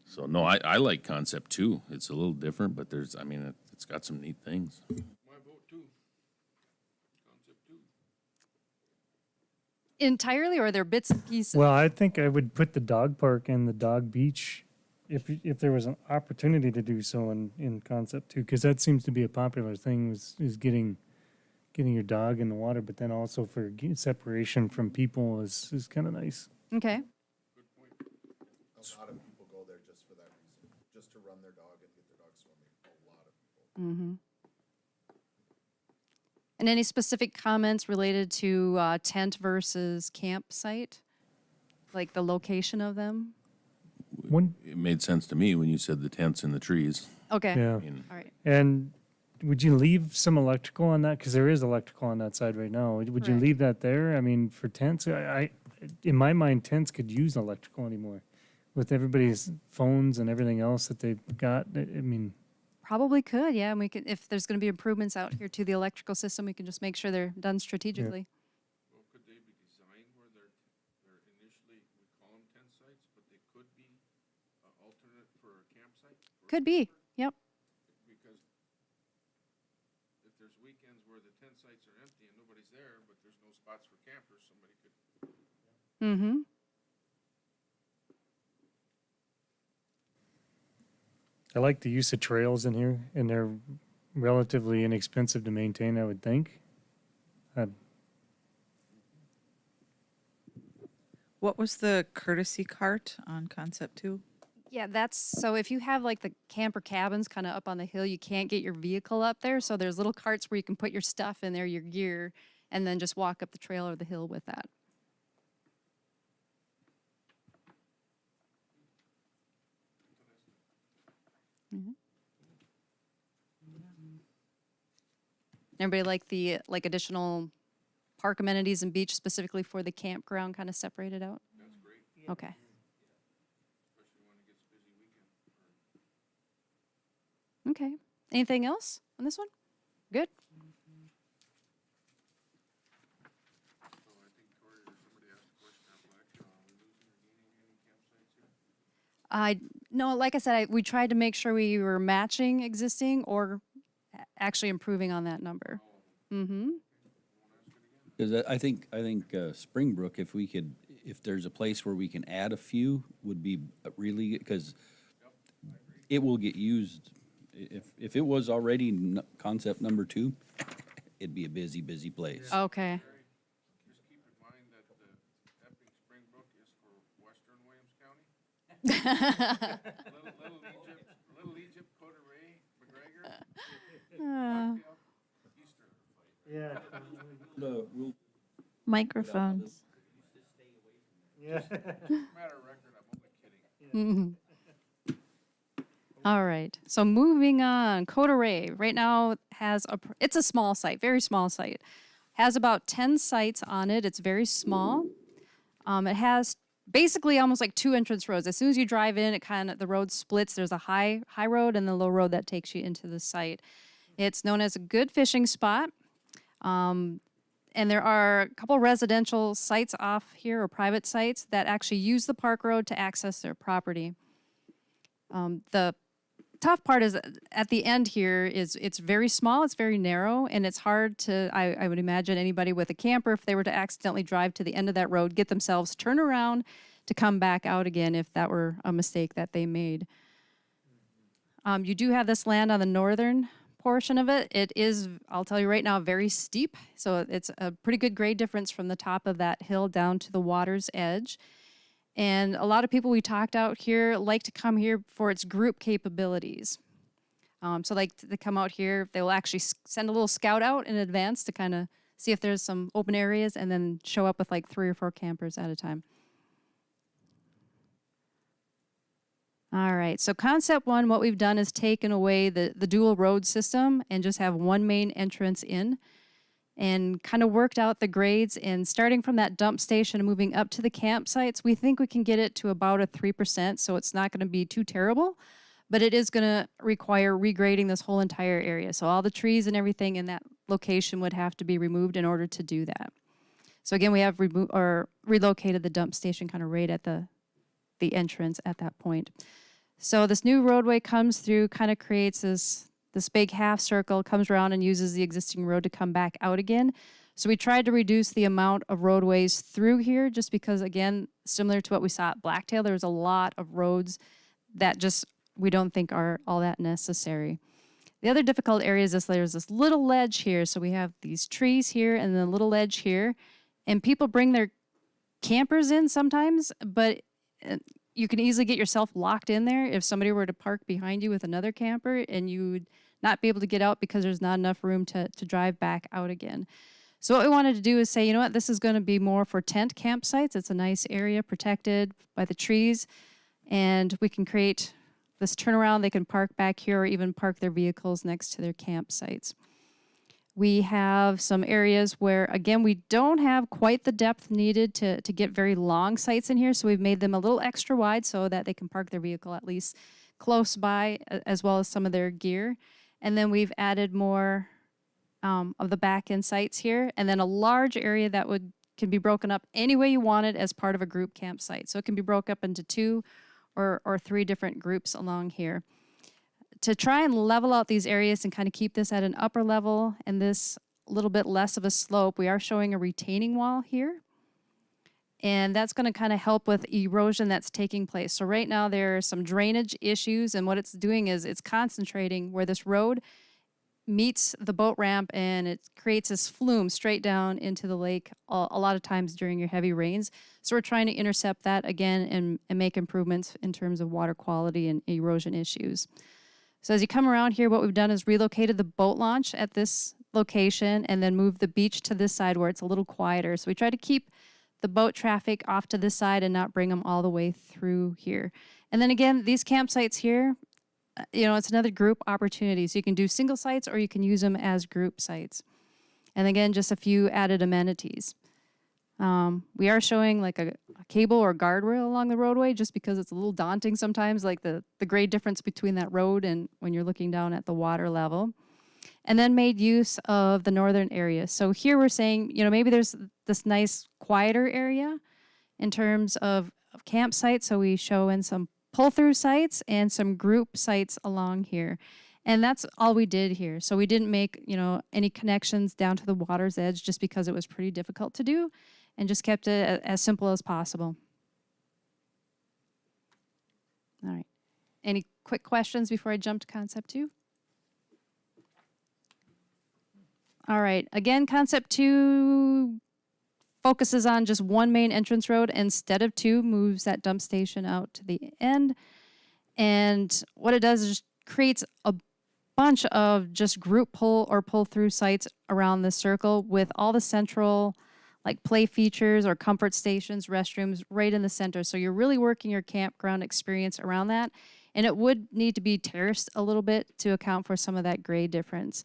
Speaker 1: So, no, I like concept two. It's a little different, but there's, I mean, it's got some neat things.
Speaker 9: Entirely, or are there bits and pieces?
Speaker 4: Well, I think I would put the dog park and the dog beach if there was an opportunity to do so in concept two, because that seems to be a popular thing is getting your dog in the water, but then also for separation from people is kind of nice.
Speaker 9: Okay.
Speaker 6: A lot of people go there just for that reason, just to run their dog and get their dog swimming. A lot of people.
Speaker 9: And any specific comments related to tent versus campsite? Like the location of them?
Speaker 4: One,
Speaker 1: It made sense to me when you said the tents in the trees.
Speaker 9: Okay.
Speaker 4: yeah.
Speaker 1: I mean,
Speaker 9: All right.
Speaker 4: And would you leave some electrical on that? Because there is electrical on that side right now. Would you
Speaker 9: Correct.
Speaker 4: leave that there? I mean, for tents, in my mind, tents could use electrical anymore. With everybody's phones and everything else that they've got, I mean,
Speaker 9: Probably could, yeah. And we could, if there's going to be improvements out here to the electrical system, we can just make sure they're done strategically.
Speaker 7: Could they be designed where they're initially, we call them tent sites, but they could be alternate for a campsite?
Speaker 9: Could be, yep.
Speaker 7: Because if there's weekends where the tent sites are empty and nobody's there, but there's no spots for campers, somebody could.
Speaker 9: Mm-hmm.
Speaker 4: I like the use of trails in here, and they're relatively inexpensive to maintain, I would think.
Speaker 8: What was the courtesy cart on concept two?
Speaker 9: Yeah, that's, so if you have like the camper cabins kind of up on the hill, you can't get your vehicle up there. So there's little carts where you can put your stuff in there, your gear, and then just walk up the trail or the hill with that. Everybody like the additional park amenities and beach specifically for the campground kind of separated out? That's great. Okay. Okay. Anything else on this one? Good. No, like I said, we tried to make sure we were matching existing or actually improving on that number. Mm-hmm.
Speaker 5: Because I think Springbrook, if there's a place where we can add a few, would be really, because it will get used. If it was already concept number 2, it'd be a busy, busy place.
Speaker 9: Okay.
Speaker 7: Just keep in mind that the Epping Springbrook is for western Williams County. Little Egypt, Coda Ray, McGregor, Eastern.
Speaker 10: Microphones.
Speaker 7: Matter of record, I'm only kidding.
Speaker 9: All right. So moving on, Coda Ray right now has it's a small site, very small site. Has about 10 sites on it. It's very small. It has basically almost like 2 entrance roads. As soon as you drive in, the road splits. There's a high road and the low road that takes you into the site. It's known as a good fishing spot. And there are a couple residential sites off here, or private sites, that actually use the park road to access their property. The tough part is at the end here is it's very small, it's very narrow, and it's hard to, I would imagine anybody with a camper, if they were to accidentally drive to the end of that road, get themselves turn around to come back out again if that were a mistake that they made. You do have this land on the northern portion of it, it is, I'll tell you right now, very steep. So it's a pretty good grade difference from the top of that hill down to the water's edge. And a lot of people we talked out here like to come here for its group capabilities. So like they come out here, they will actually send a little scout out in advance to kind of see if there's some open areas and then show up with like 3 or 4 campers at a time. All right, so concept 1, what we've done is taken away the dual road system and just have one main entrance in and kind of worked out the grades. And starting from that dump station and moving up to the campsites, we think we can get it to about a 3%, so it's not gonna be too terrible, but it is gonna require regrading this whole entire area. So all the trees and everything in that location would have to be removed in order to do that. So again, we have relocated the dump station kind of right at the entrance at that point. So this new roadway comes through, kind of creates this big half circle, comes around and uses the existing road to come back out again. So we tried to reduce the amount of roadways through here just because, again, similar to what we saw at Blacktail, there's a lot of roads that just we don't think are all that necessary. The other difficult area is there's this little ledge here. So we have these trees here and then a little ledge here. And people bring their campers in sometimes, but you can easily get yourself locked in there if somebody were to park behind you with another camper and you would not be able to get out because there's not enough room to drive back out again. So what we wanted to do is say, you know what, this is going to be more for tent campsites. It's a nice area protected by the trees, and we can create this turnaround. They can park back here or even park their vehicles next to their campsites. We have some areas where, again, we don't have quite the depth needed to get very long sites in here, so we've made them a little extra wide so that they can park their vehicle at least close by, as well as some of their gear. And then we've added more of the back end sites here, and then a large area that can be broken up any way you want it as part of a group campsite. So it can be broken up into 2 or 3 different groups along here. To try and level out these areas and kind of keep this at an upper level and this a little bit less of a slope, we are showing a retaining wall here. And that's going to kind of help with erosion that's taking place. So right now there are some drainage issues, and what it's doing is it's concentrating where this road meets the boat ramp, and it creates this flume straight down into the lake a lot of times during your heavy rains. So we're trying to intercept that again and make improvements in terms of water quality and erosion issues. So as you come around here, what we've done is relocated the boat launch at this location and then moved the beach to this side where it's a little quieter. So we try to keep the boat traffic off to this side and not bring them all the way through here. And then again, these campsites here, it's another group opportunity. So you can do single sites or you can use them as group sites. And again, just a few added amenities. We are showing like a cable or guardrail along the roadway just because it's a little daunting sometimes, like the grade difference between that road and when you're looking down at the water level. And then made use of the northern area. So here we're saying, maybe there's this nice quieter area in terms of campsites. So we show in some pull-through sites and some group sites along here. And that's all we did here. So we didn't make, any connections down to the water's edge just because it was pretty difficult to do, and just kept it as simple as possible. All right. Any quick questions before I jump to concept 2? All right. Again, concept 2 focuses on just one main entrance road instead of 2, moves that dump station out to the end. And what it does is just creates a bunch of just group pull or pull through sites around the circle with all the central like play features or comfort stations, restrooms right in the center. So you're really working your campground experience around that. And it would need to be terraced a little bit to account for some of that grade difference.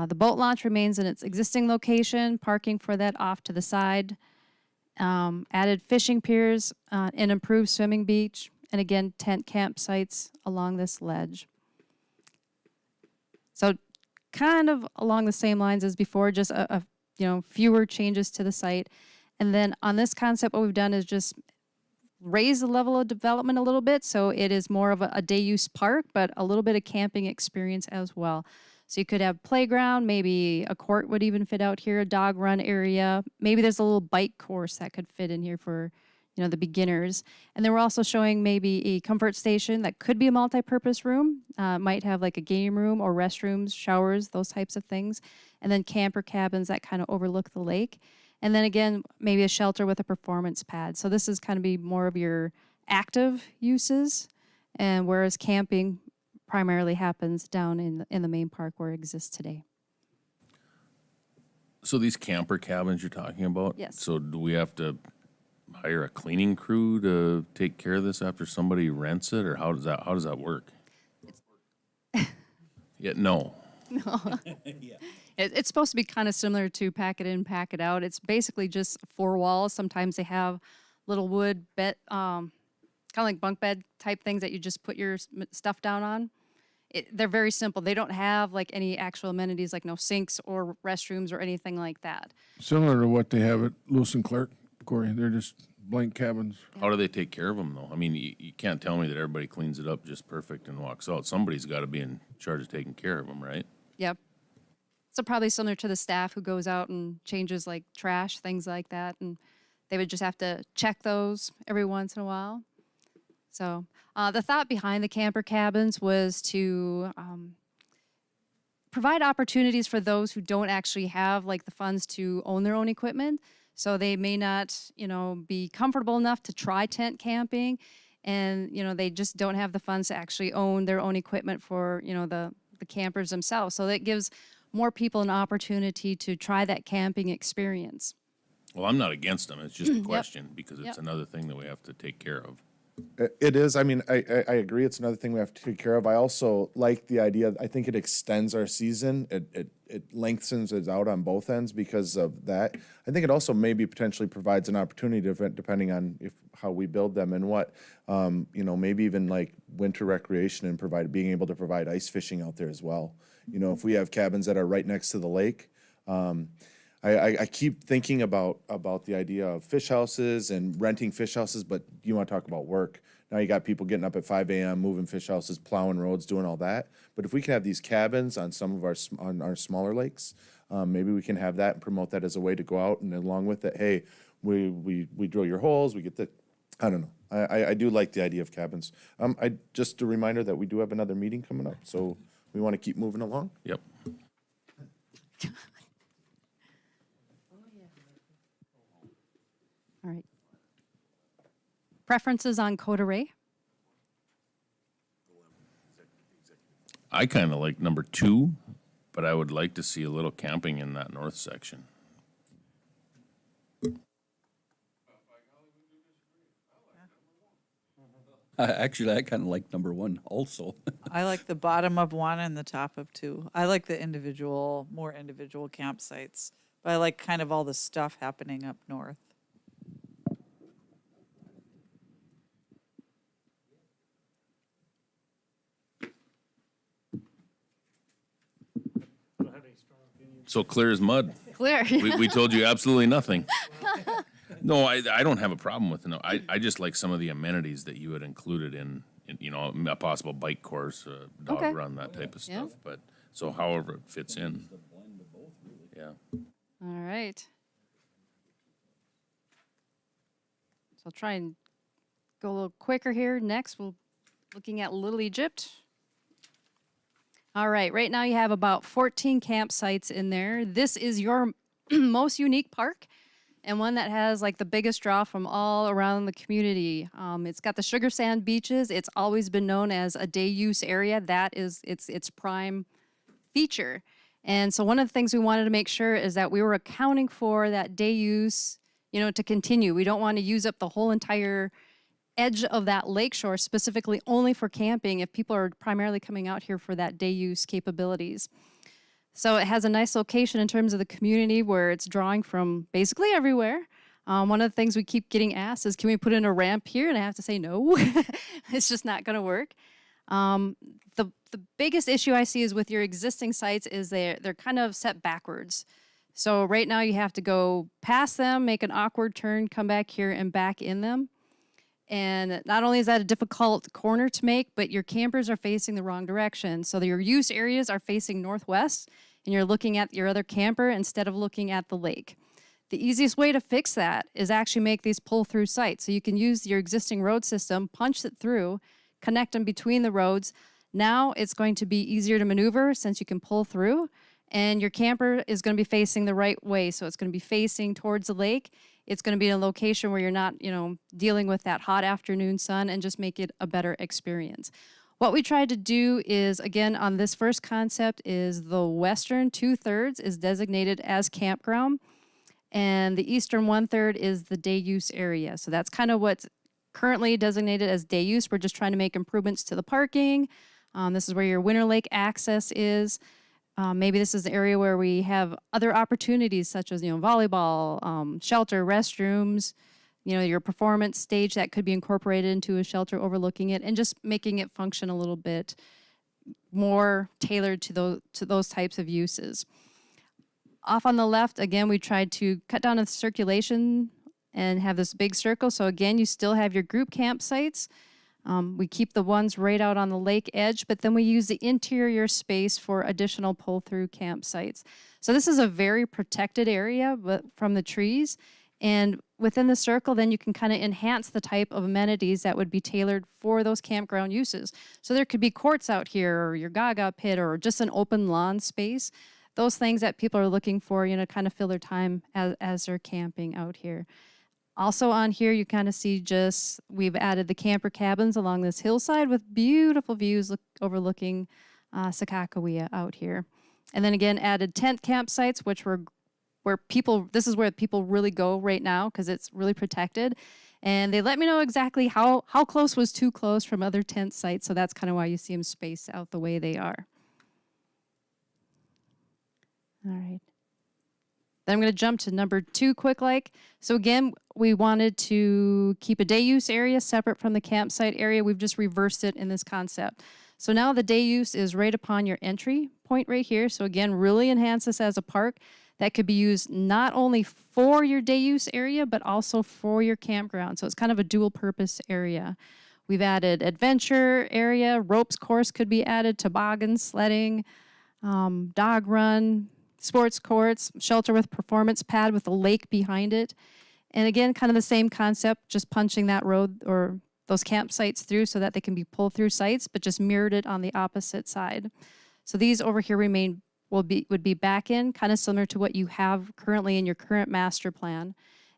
Speaker 9: The boat launch remains in its existing location, parking for that off to the side, added fishing piers, an improved swimming beach, and again, tent campsites along this ledge. So kind of along the same lines as before, just fewer changes to the site. And then on this concept, what we've done is just raise the level of development a little bit. So it is more of a day use park, but a little bit of camping experience as well. So you could have playground, maybe a court would even fit out here, a dog run area. Maybe there's a little bike course that could fit in here for the beginners. And then we're also showing maybe a comfort station that could be a multi-purpose room, might have like a game room or restrooms, showers, those types of things. And then camper cabins that kind of overlook the lake. And then again, maybe a shelter with a performance pad. So this is kind of be more of your active uses, and whereas camping primarily happens down in the main park where it exists today.
Speaker 1: So these camper cabins you're talking about?
Speaker 9: Yes.
Speaker 1: So do we have to hire a cleaning crew to take care of this after somebody rents it, or how does that work? Yeah, no.
Speaker 9: It's supposed to be kind of similar to pack it in, pack it out. It's basically just 4 walls. Sometimes they have little wood bed, kind of like bunk bed type things that you just put your stuff down on. They're very simple. They don't have like any actual amenities like no sinks or restrooms or anything like that.
Speaker 7: Similar to what they have at Lewis and Clark, Corey. They're just blank cabins.
Speaker 1: How do they take care of them, though? I mean, you can't tell me that everybody cleans it up just perfect and walks out. Somebody's got to be in charge of taking care of them, right?
Speaker 9: Yep. So probably similar to the staff who goes out and changes like trash, things like that. And they would just have to check those every once in a while. So the thought behind the camper cabins was to provide opportunities for those who don't actually have like the funds to own their own equipment. So they may not, be comfortable enough to try tent camping, and, they just don't have the funds to actually own their own equipment for, the campers themselves. So that gives more people an opportunity to try that camping experience.
Speaker 1: Well, I'm not against them. It's just a question because it's
Speaker 9: Yep.
Speaker 1: another thing that we have to take care of.
Speaker 6: It is. I mean, I agree. It's another thing we have to take care of. I also like the idea. I think it extends our season. It lengthens it out on both ends because of that. I think it also maybe potentially provides an opportunity depending on how we build them and what, maybe even like winter recreation and being able to provide ice fishing out there as well. If we have cabins that are right next to the lake, I keep thinking about the idea of fish houses and renting fish houses, but you want to talk about work. Now you got people getting up at 5 a.m., moving fish houses, plowing roads, doing all that. But if we can have these cabins on some of our smaller lakes, maybe we can have that and promote that as a way to go out, and along with it, hey, we drill your holes, we get the, I don't know. I do like the idea of cabins. Just a reminder that we do have another meeting coming up, so we want to keep moving along.
Speaker 1: Yep.
Speaker 9: All right. Preferences on Coda Ray?
Speaker 1: I kind of like number 2, but I would like to see a little camping in that north section.
Speaker 5: Actually, I kind of like number 1 also.
Speaker 8: I like the bottom of 1 and the top of 2. I like the more individual campsites, but I like kind of all the stuff happening up north.
Speaker 1: So clear as mud.
Speaker 9: Clear.
Speaker 1: We told you absolutely nothing. No, I don't have a problem with it. No, I just like some of the amenities that you had included in a possible bike course, dog
Speaker 9: Okay.
Speaker 1: run, that type of
Speaker 9: Yeah.
Speaker 1: stuff. But so however it fits in. Yeah.
Speaker 9: All right. So I'll try and go a little quicker here. Next, we'll looking at Little Egypt. All right, right now you have about 14 campsites in there. This is your most unique park and one that has like the biggest draw from all around the community. It's got the sugar sand beaches. It's always been known as a day use area. That is its prime feature. And so one of the things we wanted to make sure is that we were accounting for that day use, to continue. We don't want to use up the whole entire edge of that lakeshore specifically only for camping if people are primarily coming out here for that day use capabilities. So it has a nice location in terms of the community where it's drawing from basically everywhere. One of the things we keep getting asked is, can we put in a ramp here? And I have to say no, it's just not going to work. The biggest issue I see is with your existing sites is they're kind of set backwards. So right now you have to go past them, make an awkward turn, come back here and back in them. And not only is that a difficult corner to make, but your campers are facing the wrong direction. So your use areas are facing northwest, and you're looking at your other camper instead of looking at the lake. The easiest way to fix that is actually make these pull-through sites. So you can use your existing road system, punch it through, connect them between the roads. Now it's going to be easier to maneuver since you can pull through, and your camper is going to be facing the right way. So it's going to be facing towards the lake. It's going to be in a location where you're not, dealing with that hot afternoon sun, and just make it a better experience. What we tried to do is, again, on this first concept, is the western 2/3 is designated as campground, and the eastern 1/3 is the day use area. So that's kind of what's currently designated as day use. We're just trying to make improvements to the parking. This is where your Winter Lake access is. Maybe this is the area where we have other opportunities such as, volleyball, shelter, restrooms, your performance stage that could be incorporated into a shelter overlooking it, and just making it function a little bit more tailored to those types of uses. Off on the left, again, we tried to cut down the circulation and have this big circle. So again, you still have your group campsites. We keep the ones right out on the lake edge, but then we use the interior space for additional pull-through campsites. So this is a very protected area from the trees. And within the circle, then you can kind of enhance the type of amenities that would be tailored for those campground uses. So there could be courts out here, or your Gaga pit, or just an open lawn space. Those things that people are looking for, kind of fill their time as they're camping out here. Also on here, you kind of see we've added the camper cabins along this hillside with beautiful views overlooking Sakakawea out here. And then again, added tent campsites, which this is where people really go right now because it's really protected. And they let me know exactly how close was too close from other tent sites. So that's kind of why you see them spaced out the way they are. All right. Then I'm going to jump to number 2 quick like. So again, we wanted to keep a day use area separate from the campsite area. We've just reversed it in this concept. So now the day use is right upon your entry point right here. So again, really enhance this as a park that could be used not only for your day use area, but also for your campground. So it's kind of a dual purpose area. We've added adventure area, ropes course could be added, toboggan, sledding, dog run, sports courts, shelter with performance pad with a lake behind it. And again, kind of the same concept, just punching that road or those campsites through so that they can be pulled through sites, but just mirrored it on the opposite side. So these over here would be back in, kind of similar to what you have currently in your current master plan,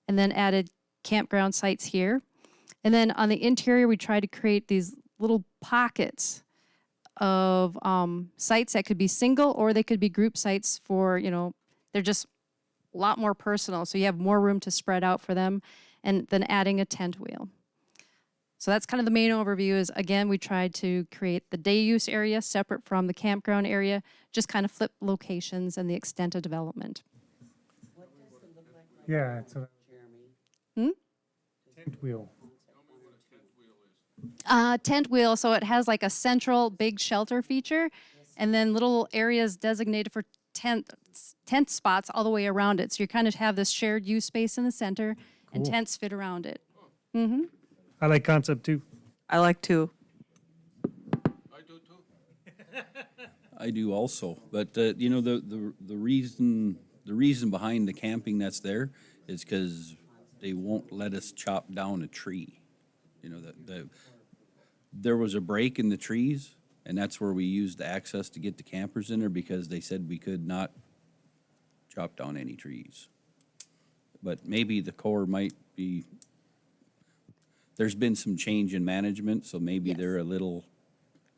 Speaker 9: and then added campground sites here. And then on the interior, we try to create these little pockets of sites that could be single, or they could be group sites for, they're just a lot more personal. So you have more room to spread out for them, and then adding a tent wheel. So that's kind of the main overview is, again, we tried to create the day use area separate from the campground area, just kind of flip locations and the extent of development.
Speaker 4: Yeah, it's a tent wheel.
Speaker 9: Tent wheel, so it has like a central big shelter feature, and then little areas designated for tent spots all the way around it. So you kind of have this shared use space in the center, and tents fit around it. Mm-hmm.
Speaker 4: I like concept 2.
Speaker 8: I like to.
Speaker 5: I do also, but the reason behind the camping that's there is because they won't let us chop down a tree. There was a break in the trees, and that's where we used the access to get the campers in there because they said we could not chop down any trees. But maybe the Corps might be. There's been some change in management, so maybe
Speaker 9: Yes.
Speaker 5: they're a little.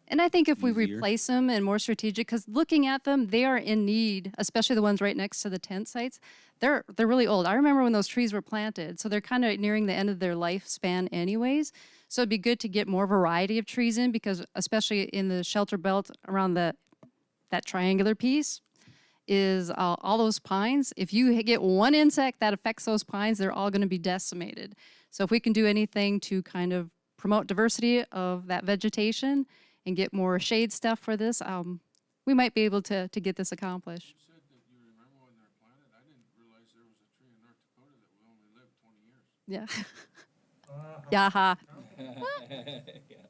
Speaker 9: And I think if we
Speaker 5: Easier.
Speaker 9: replace them and more strategic, because looking at them, they are in need, especially the ones right next to the tent sites. They're really old. I remember when those trees were planted, so they're kind of nearing the end of their lifespan anyways. So it'd be good to get more variety of trees in, because especially in the shelter belt around that triangular piece is all those pines. If you get one insect that affects those pines, they're all going to be decimated. So if we can do anything to kind of promote diversity of that vegetation and get more shade stuff for this, we might be able to get this accomplished.
Speaker 7: You said that you remember when they're planted. I didn't realize there was a tree in North Dakota that will only live 20 years.
Speaker 9: Yeah. Yaha.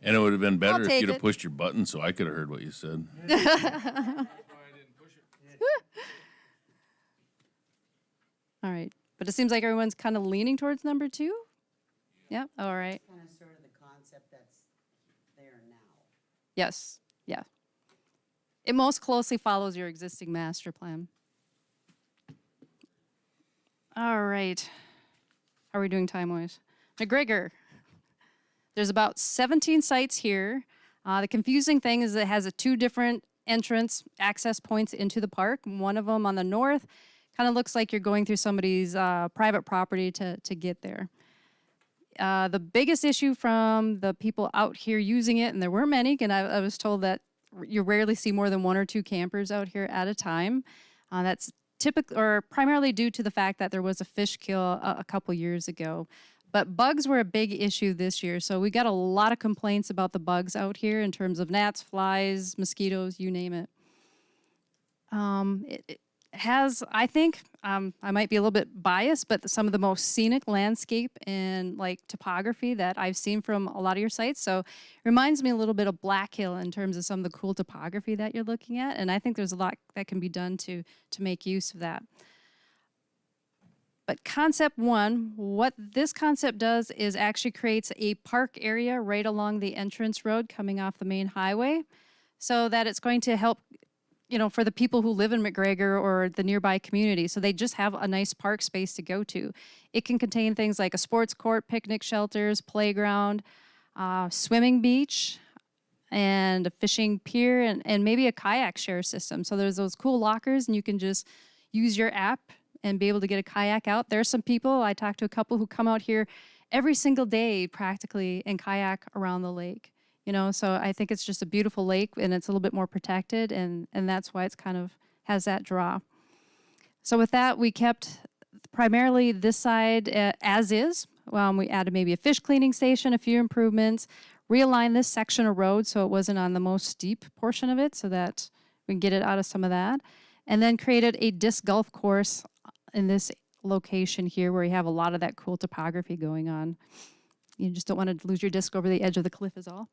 Speaker 1: And it would have been better if
Speaker 9: take
Speaker 1: you'd have
Speaker 9: it.
Speaker 1: pushed your button so I could have heard what you said.
Speaker 7: That's why I didn't push it.
Speaker 9: All right. But it seems like everyone's kind of leaning towards number 2? Yeah, all right.
Speaker 2: Kind of sort of the concept that's there now.
Speaker 9: Yes, yeah. It most closely follows your existing master plan. All right. How are we doing time-wise? McGregor. There's about 17 sites here. The confusing thing is it has two different entrance access points into the park. One of them on the north kind of looks like you're going through somebody's private property to get there. The biggest issue from the people out here using it, and there were many, and I was told that you rarely see more than 1 or 2 campers out here at a time. That's typically or primarily due to the fact that there was a fish kill a couple years ago. But bugs were a big issue this year, so we got a lot of complaints about the bugs out here in terms of gnats, flies, mosquitoes, you name it. It has, I think, I might be a little bit biased, but some of the most scenic landscape and like topography that I've seen from a lot of your sites. So it reminds me a little bit of Black Hill in terms of some of the cool topography that you're looking at, and I think there's a lot that can be done to make use of that. But concept 1, what this concept does is actually creates a park area right along the entrance road coming off the main highway so that it's going to help, for the people who live in McGregor or the nearby community. So they just have a nice park space to go to. It can contain things like a sports court, picnic shelters, playground, swimming beach, and a fishing pier, and maybe a kayak share system. So there's those cool lockers, and you can just use your app and be able to get a kayak out. There are some people, I talked to a couple who come out here every single day practically and kayak around the lake. So I think it's just a beautiful lake, and it's a little bit more protected, and that's why it's kind of has that draw. So with that, we kept primarily this side as is. We added maybe a fish cleaning station, a few improvements, realigned this section of road so it wasn't on the most steep portion of it so that we can get it out of some of that, and then created a disc golf course in this location here where you have a lot of that cool topography going on. You just don't want to lose your disc over the edge of the cliff is all.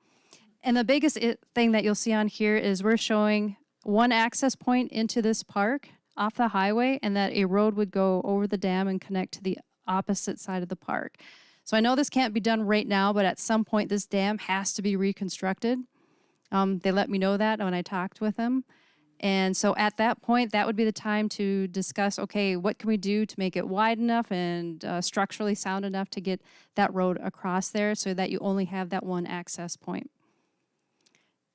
Speaker 9: And the biggest thing that you'll see on here is we're showing one access point into this park off the highway, and that a road would go over the dam and connect to the opposite side of the park. So I know this can't be done right now, but at some point this dam has to be reconstructed. They let me know that when I talked with them. And so at that point, that would be the time to discuss, okay, what can we do to make it wide enough and structurally sound enough to get that road across there so that you only have that one access point.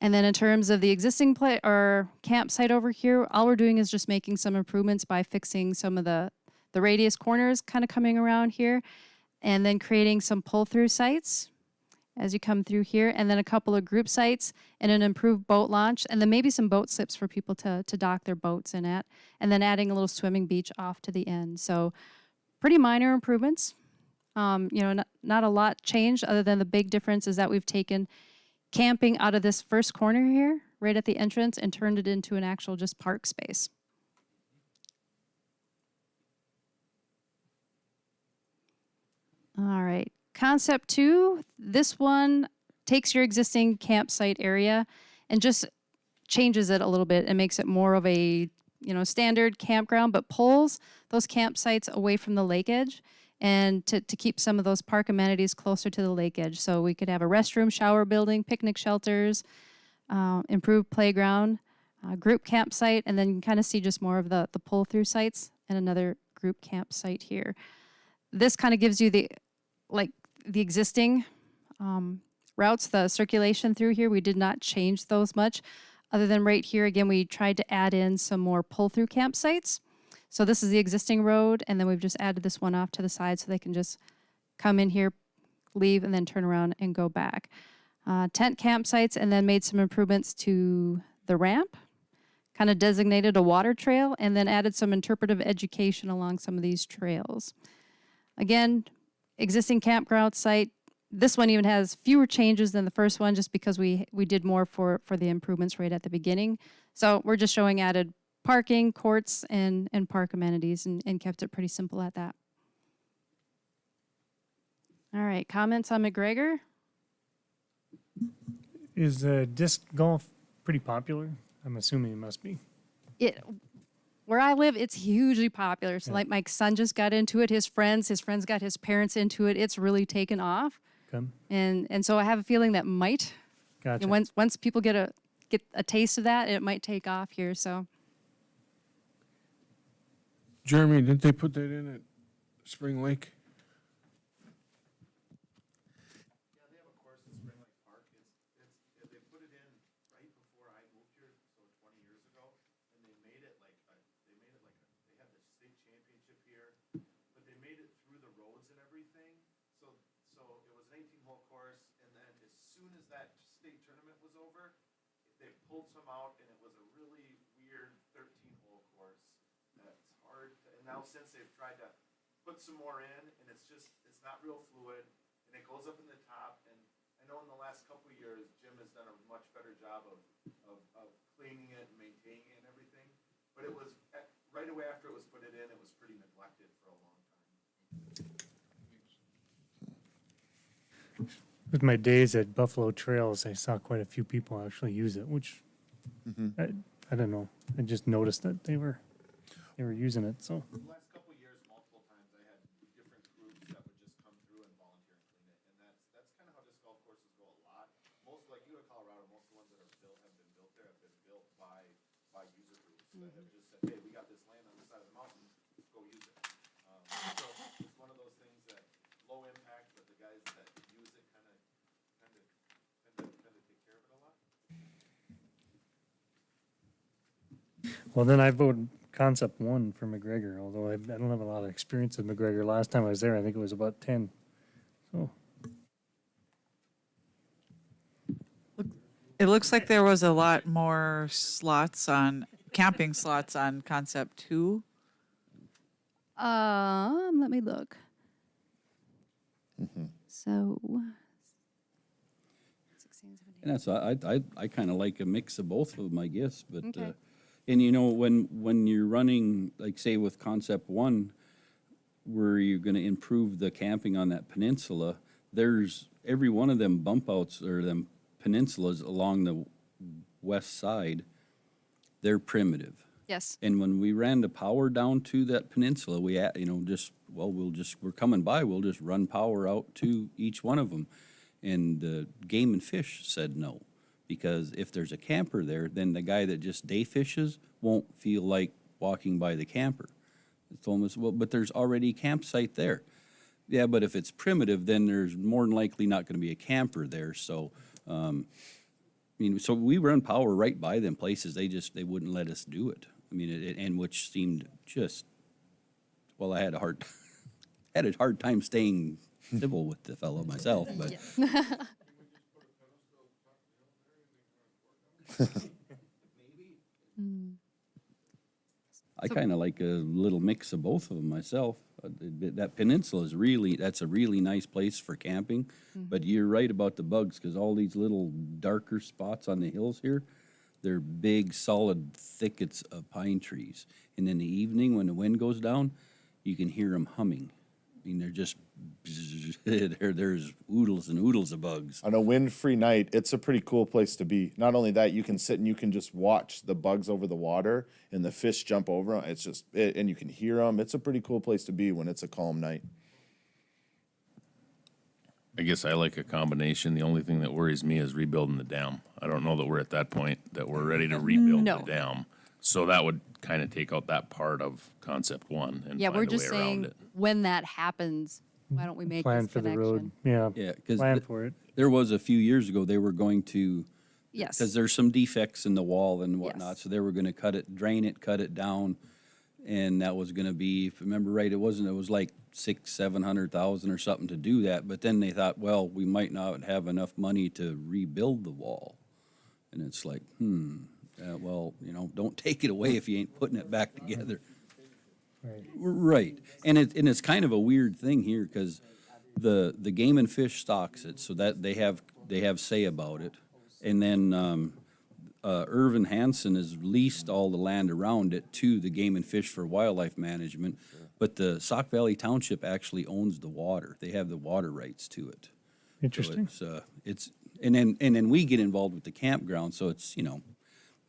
Speaker 9: And then in terms of the existing campsite over here, all we're doing is just making some improvements by fixing some of the radius corners kind of coming around here, and then creating some pull-through sites as you come through here, and then a couple of group sites and an improved boat launch, and then maybe some boat slips for people to dock their boats in at, and then adding a little swimming beach off to the end. So pretty minor improvements. Not a lot changed other than the big difference is that we've taken camping out of this first corner here, right at the entrance, and turned it into an actual just park space. All right. Concept 2, this one takes your existing campsite area and just changes it a little bit and makes it more of a, standard campground, but pulls those campsites away from the lake edge and to keep some of those park amenities closer to the lake edge. So we could have a restroom, shower building, picnic shelters, improved playground, group campsite, and then you can kind of see just more of the pull-through sites and another group campsite here. This kind of gives you the existing routes, the circulation through here. We did not change those much other than right here. Again, we tried to add in some more pull-through campsites. So this is the existing road, and then we've just added this one off to the side so they can just come in here, leave, and then turn around and go back. Tent campsites, and then made some improvements to the ramp, kind of designated a water trail, and then added some interpretive education along some of these trails. Again, existing campground site. This one even has fewer changes than the first one just because we did more for the improvements right at the beginning. So we're just showing added parking, courts, and park amenities and kept it pretty simple at that. All right, comments on McGregor?
Speaker 4: Is disc golf pretty popular? I'm assuming it must be.
Speaker 9: where I live, it's hugely popular. So like my son just got into it, his friends got his parents into it. It's really taken off.
Speaker 4: Okay,
Speaker 9: And so I have a feeling that might,
Speaker 4: gotcha.
Speaker 9: and once people get a taste of that, it might take off here. So
Speaker 7: Jeremy, didn't they put that in at Spring Lake?
Speaker 6: Yeah, they have a course in Spring Lake Park. They put it in right before I moved here, so 20 years ago, and they made it like they had the state championship here, but they made it through the roads and everything. So it was an 18-hole course, and then as soon as that state tournament was over, they pulled some out, and it was a really weird 13-hole course. That's hard, and now since they've tried to put some more in, and it's not real fluid, and it goes up in the top, and I know in the last couple of years, Jim has done a much better job of cleaning it and maintaining it and everything, but it was, right away after it was put in, it was pretty neglected for a long time.
Speaker 4: With my days at Buffalo Trails, I saw quite a few people actually use it, which I don't know. I just noticed that they were using it, so.
Speaker 6: The last couple of years, multiple times, I had different groups that would just come through and volunteer and clean it, and that's kind of how disc golf courses go a lot. Most, like you in Colorado, most of the ones that have been built there have been built by user groups that have just said, hey, we got this land on this side of the mountain, go use it. So it's one of those things that low impact, but the guys that use it kind of take care of it a lot.
Speaker 4: Well, then I vote concept 1 for McGregor, although I don't have a lot of experience with McGregor. Last time I was there, I think it was about 10. So,
Speaker 8: It looks like there was a lot more camping slots on concept 2.
Speaker 9: let me look. So 16, 17.
Speaker 5: And that's, I kind of like a mix of both of them, I guess, but,
Speaker 9: Okay.
Speaker 5: and you know, when you're running, like say with concept 1, where you're gonna improve the camping on that peninsula, there's every one of them bump outs or them peninsulas along the west side, they're primitive.
Speaker 9: Yes.
Speaker 5: And when we ran the power down to that peninsula, we, we're coming by, we'll just run power out to each one of them. And the Game and Fish said no, because if there's a camper there, then the guy that just day fishes won't feel like walking by the camper. It's almost, well, but there's already a campsite there. Yeah, but if it's primitive, then there's more than likely not gonna be a camper there, so, so we run power right by them places, they wouldn't let us do it. I mean, and which seemed just, well, I had a hard time staying civil with the fellow myself, but. I kind of like a little mix of both of them myself. That peninsula is that's a really nice place for camping. But you're right about the bugs, because all these little darker spots on the hills here, they're big, solid thickets of pine trees. And in the evening, when the wind goes down, you can hear them humming. I mean, they're just, there's oodles and oodles of bugs.
Speaker 6: On a wind-free night, it's a pretty cool place to be. Not only that, you can sit and you can just watch the bugs over the water and the fish jump over 'em. It's just, and you can hear them. It's a pretty cool place to be when it's a calm night.
Speaker 1: I guess I like a combination. The only thing that worries me is rebuilding the dam. I don't know that we're at that point that we're ready to rebuild
Speaker 9: No.
Speaker 1: the dam. So that would kind of take out that part of concept 1 and
Speaker 9: Yeah, we're
Speaker 1: find a way
Speaker 9: just
Speaker 1: around
Speaker 9: saying
Speaker 1: it.
Speaker 9: when that happens, why don't we make
Speaker 4: plan
Speaker 9: this
Speaker 4: for the
Speaker 9: connection?
Speaker 4: road. Yeah.
Speaker 5: Yeah, because
Speaker 4: Plan for it.
Speaker 5: there was a few years ago, they were going to,
Speaker 9: Yes.
Speaker 5: because there's some defects in the wall and whatnot,
Speaker 9: Yes.
Speaker 5: so they were gonna drain it, cut it down. And that was gonna be, if I remember right, it was like 600,000-700,000 or something to do that. But then they thought, well, we might not have enough money to rebuild the wall. And it's like, well, don't take it away if you ain't putting it back together.
Speaker 4: Right.
Speaker 5: Right, and it's kind of a weird thing here, because the Game and Fish stocks it, so that they have say about it. And then, Irvin Hansen has leased all the land around it to the Game and Fish for Wildlife Management, but the Sauk Valley Township actually owns the water. They have the water rights to it. So
Speaker 4: Interesting.
Speaker 5: and then we get involved with the campground, so it's,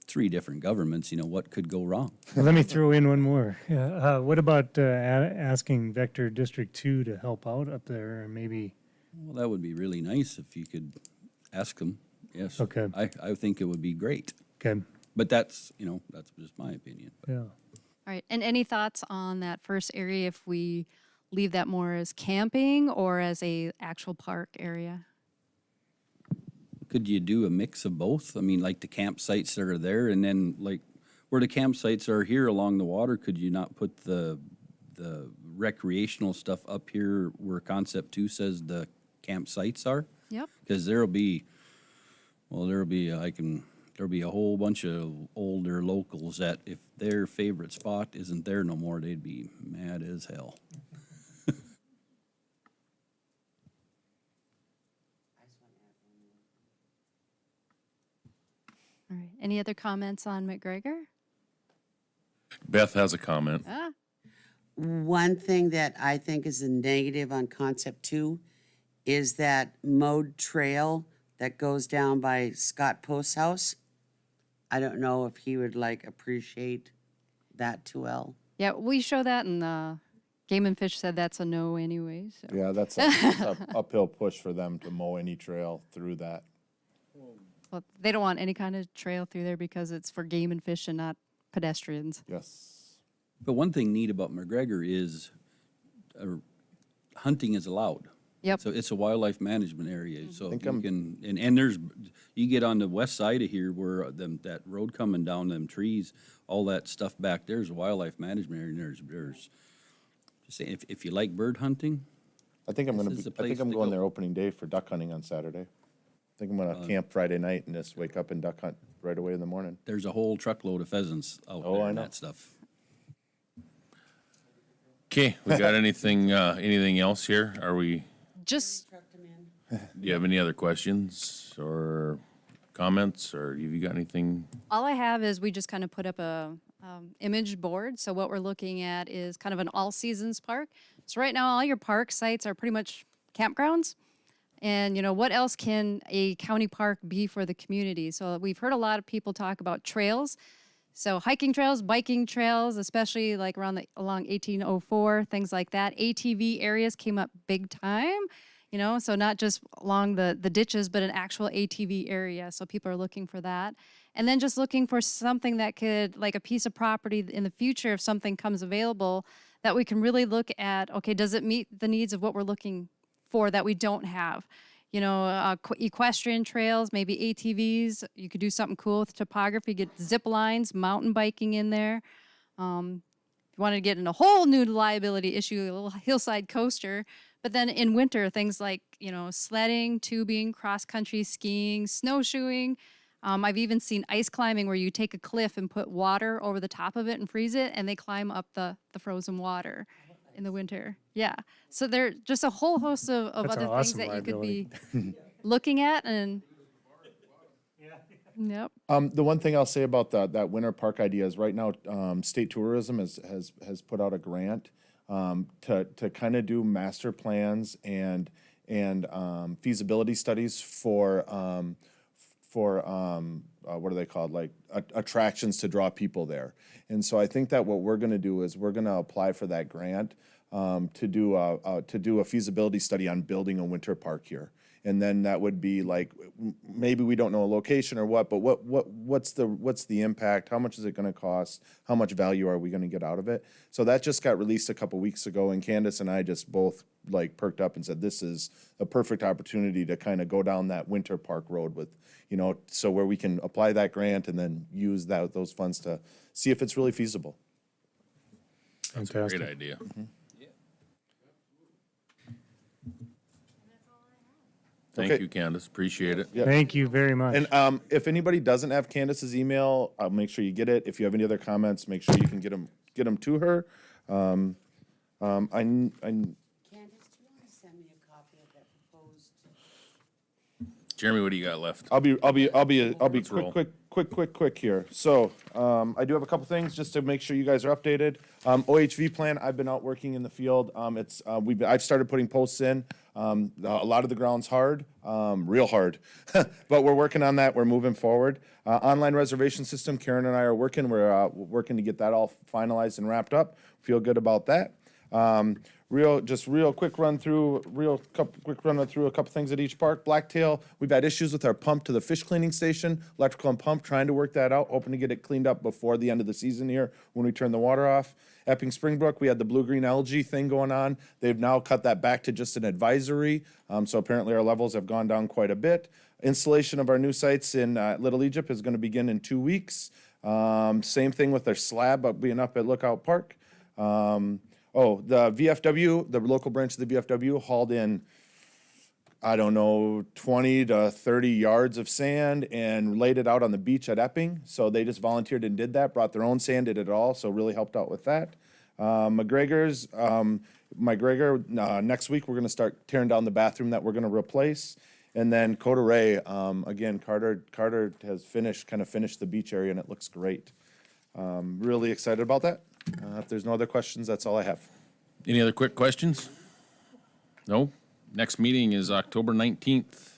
Speaker 5: three different governments, you know, what could go wrong?
Speaker 4: Well, let me throw in one more. Yeah, what about asking Vector District 2 to help out up there, or maybe?
Speaker 5: Well, that would be really nice if you could ask them, yes.
Speaker 4: Okay.
Speaker 5: I think it would be great,
Speaker 4: Okay,
Speaker 5: but that's, you know, that's just my opinion.
Speaker 4: yeah.
Speaker 9: All right, and any thoughts on that first area if we leave that more as camping or as a actual park area?
Speaker 5: Could you do a mix of both? I mean, like the campsites that are there, and then like where the campsites are here along the water, could you not put the recreational stuff up here where Concept 2 says the campsites are?
Speaker 9: Yep.
Speaker 5: Because there'll be a whole bunch of older locals that if their favorite spot isn't there no more, they'd be mad as hell.
Speaker 9: All right, any other comments on McGregor?
Speaker 1: Beth has a comment.
Speaker 9: Ah,
Speaker 2: One thing that I think is a negative on concept 2 is that mode trail that goes down by Scott Post's house. I don't know if he would like appreciate that too well.
Speaker 9: yeah, we show that, and Game and Fish said that's a no anyway, so.
Speaker 6: Yeah, that's a uphill push for them to mow any trail through that.
Speaker 9: Well, they don't want any kind of trail through there because it's for game and fish and not pedestrians.
Speaker 6: Yes.
Speaker 5: But one thing neat about McGregor is hunting is allowed.
Speaker 9: Yep.
Speaker 5: So it's a wildlife management area, so
Speaker 6: Think
Speaker 5: you
Speaker 6: I'm-
Speaker 5: can, and there's, you get on the west side of here where that road coming down them trees, all that stuff back there's a wildlife management area, and there's, just saying, if you like bird hunting,
Speaker 6: I think I'm
Speaker 5: This
Speaker 6: gonna
Speaker 5: is
Speaker 6: be,
Speaker 5: the
Speaker 6: I think
Speaker 5: place
Speaker 6: I'm
Speaker 5: to
Speaker 6: going
Speaker 5: go.
Speaker 6: there opening day for duck hunting on Saturday. I think I'm gonna camp Friday night and just wake up and duck hunt right away in the morning.
Speaker 5: there's a whole truckload of pheasants out
Speaker 6: Oh,
Speaker 5: there
Speaker 6: I
Speaker 5: and
Speaker 6: know.
Speaker 5: that stuff.
Speaker 1: Okay, we got anything else here? Are we,
Speaker 9: Just,
Speaker 1: do you have any other questions or comments, or have you got anything?
Speaker 9: all I have is we just kind of put up a image board. So what we're looking at is kind of an all-seasons park. So right now, all your park sites are pretty much campgrounds. And, you know, what else can a county park be for the community? So we've heard a lot of people talk about trails. So hiking trails, biking trails, especially like along 1804, things like that. ATV areas came up big time, you know, so not just along the ditches, but an actual ATV area. So people are looking for that. And then just looking for something that could, like a piece of property in the future, if something comes available, that we can really look at, okay, does it meet the needs of what we're looking for that we don't have? You know, equestrian trails, maybe ATVs. You could do something cool with topography, get zip lines, mountain biking in there. If you wanted to get in a whole new liability issue, a little hillside coaster. But then in winter, things like, you know, sledding, tubing, cross-country skiing, snowshoeing. I've even seen ice climbing where you take a cliff and put water over the top of it and freeze it, and they climb up the frozen water in the winter. Yeah. So there are just a whole host of
Speaker 4: That's
Speaker 9: other
Speaker 4: an
Speaker 9: things
Speaker 4: awesome
Speaker 9: that you could be
Speaker 4: liability.
Speaker 9: looking at and. Yep.
Speaker 6: The one thing I'll say about that winter park idea is right now, state tourism has put out a grant to kind of do master plans and feasibility studies for what are they called, like attractions to draw people there. And so I think that what we're going to do is we're going to apply for that grant to do a feasibility study on building a winter park here. And then that would be like, maybe we don't know a location or what, but what's the impact? How much is it going to cost? How much value are we going to get out of it? So that just got released a couple weeks ago, and Candace and I just both like perked up and said, this is a perfect opportunity to kind of go down that winter park road with, you know, so where we can apply that grant and then use those funds to see if it's really feasible.
Speaker 1: That's a
Speaker 4: Fantastic.
Speaker 1: great idea. Thank
Speaker 6: Okay.
Speaker 1: you, Candace, appreciate it.
Speaker 6: Yeah.
Speaker 4: Thank you very much.
Speaker 6: And if anybody doesn't have Candace's email, I'll make sure you get it. If you have any other comments, make sure you can get them to her.
Speaker 2: Candace, do you want to send me a copy of that proposed?
Speaker 1: Jeremy, what do you got left?
Speaker 6: I'll be
Speaker 1: Let's roll.
Speaker 6: quick here. So, I do have a couple things just to make sure you guys are updated. OHV plan, I've been out working in the field. I've started putting posts in. A lot of the ground's hard, real hard. But we're working on that. We're moving forward. Online reservation system, Karen and I are working. We're working to get that all finalized and wrapped up. Feel good about that. Real quick run through a couple things at each park. Blacktail, we've had issues with our pump to the fish cleaning station, electrical and pump, trying to work that out, hoping to get it cleaned up before the end of the season here when we turn the water off. Epping Springbrook, we had the blue-green algae thing going on. They've now cut that back to just an advisory, so apparently our levels have gone down quite a bit. Installation of our new sites in Little Egypt is gonna begin in 2 weeks. Same thing with their slab being up at Lookout Park. The VFW, the local branch of the VFW hauled in, I don't know, 20 to 30 yards of sand and laid it out on the beach at Epping. So they just volunteered and did that, brought their own sand, did it all, so really helped out with that. McGregor, next week, we're gonna start tearing down the bathroom that we're gonna replace. And then Coteray, again, Carter has finished the beach area and it looks great. Really excited about that. If there's no other questions, that's all I have.
Speaker 1: Any other quick questions? No? Next meeting is October 19th.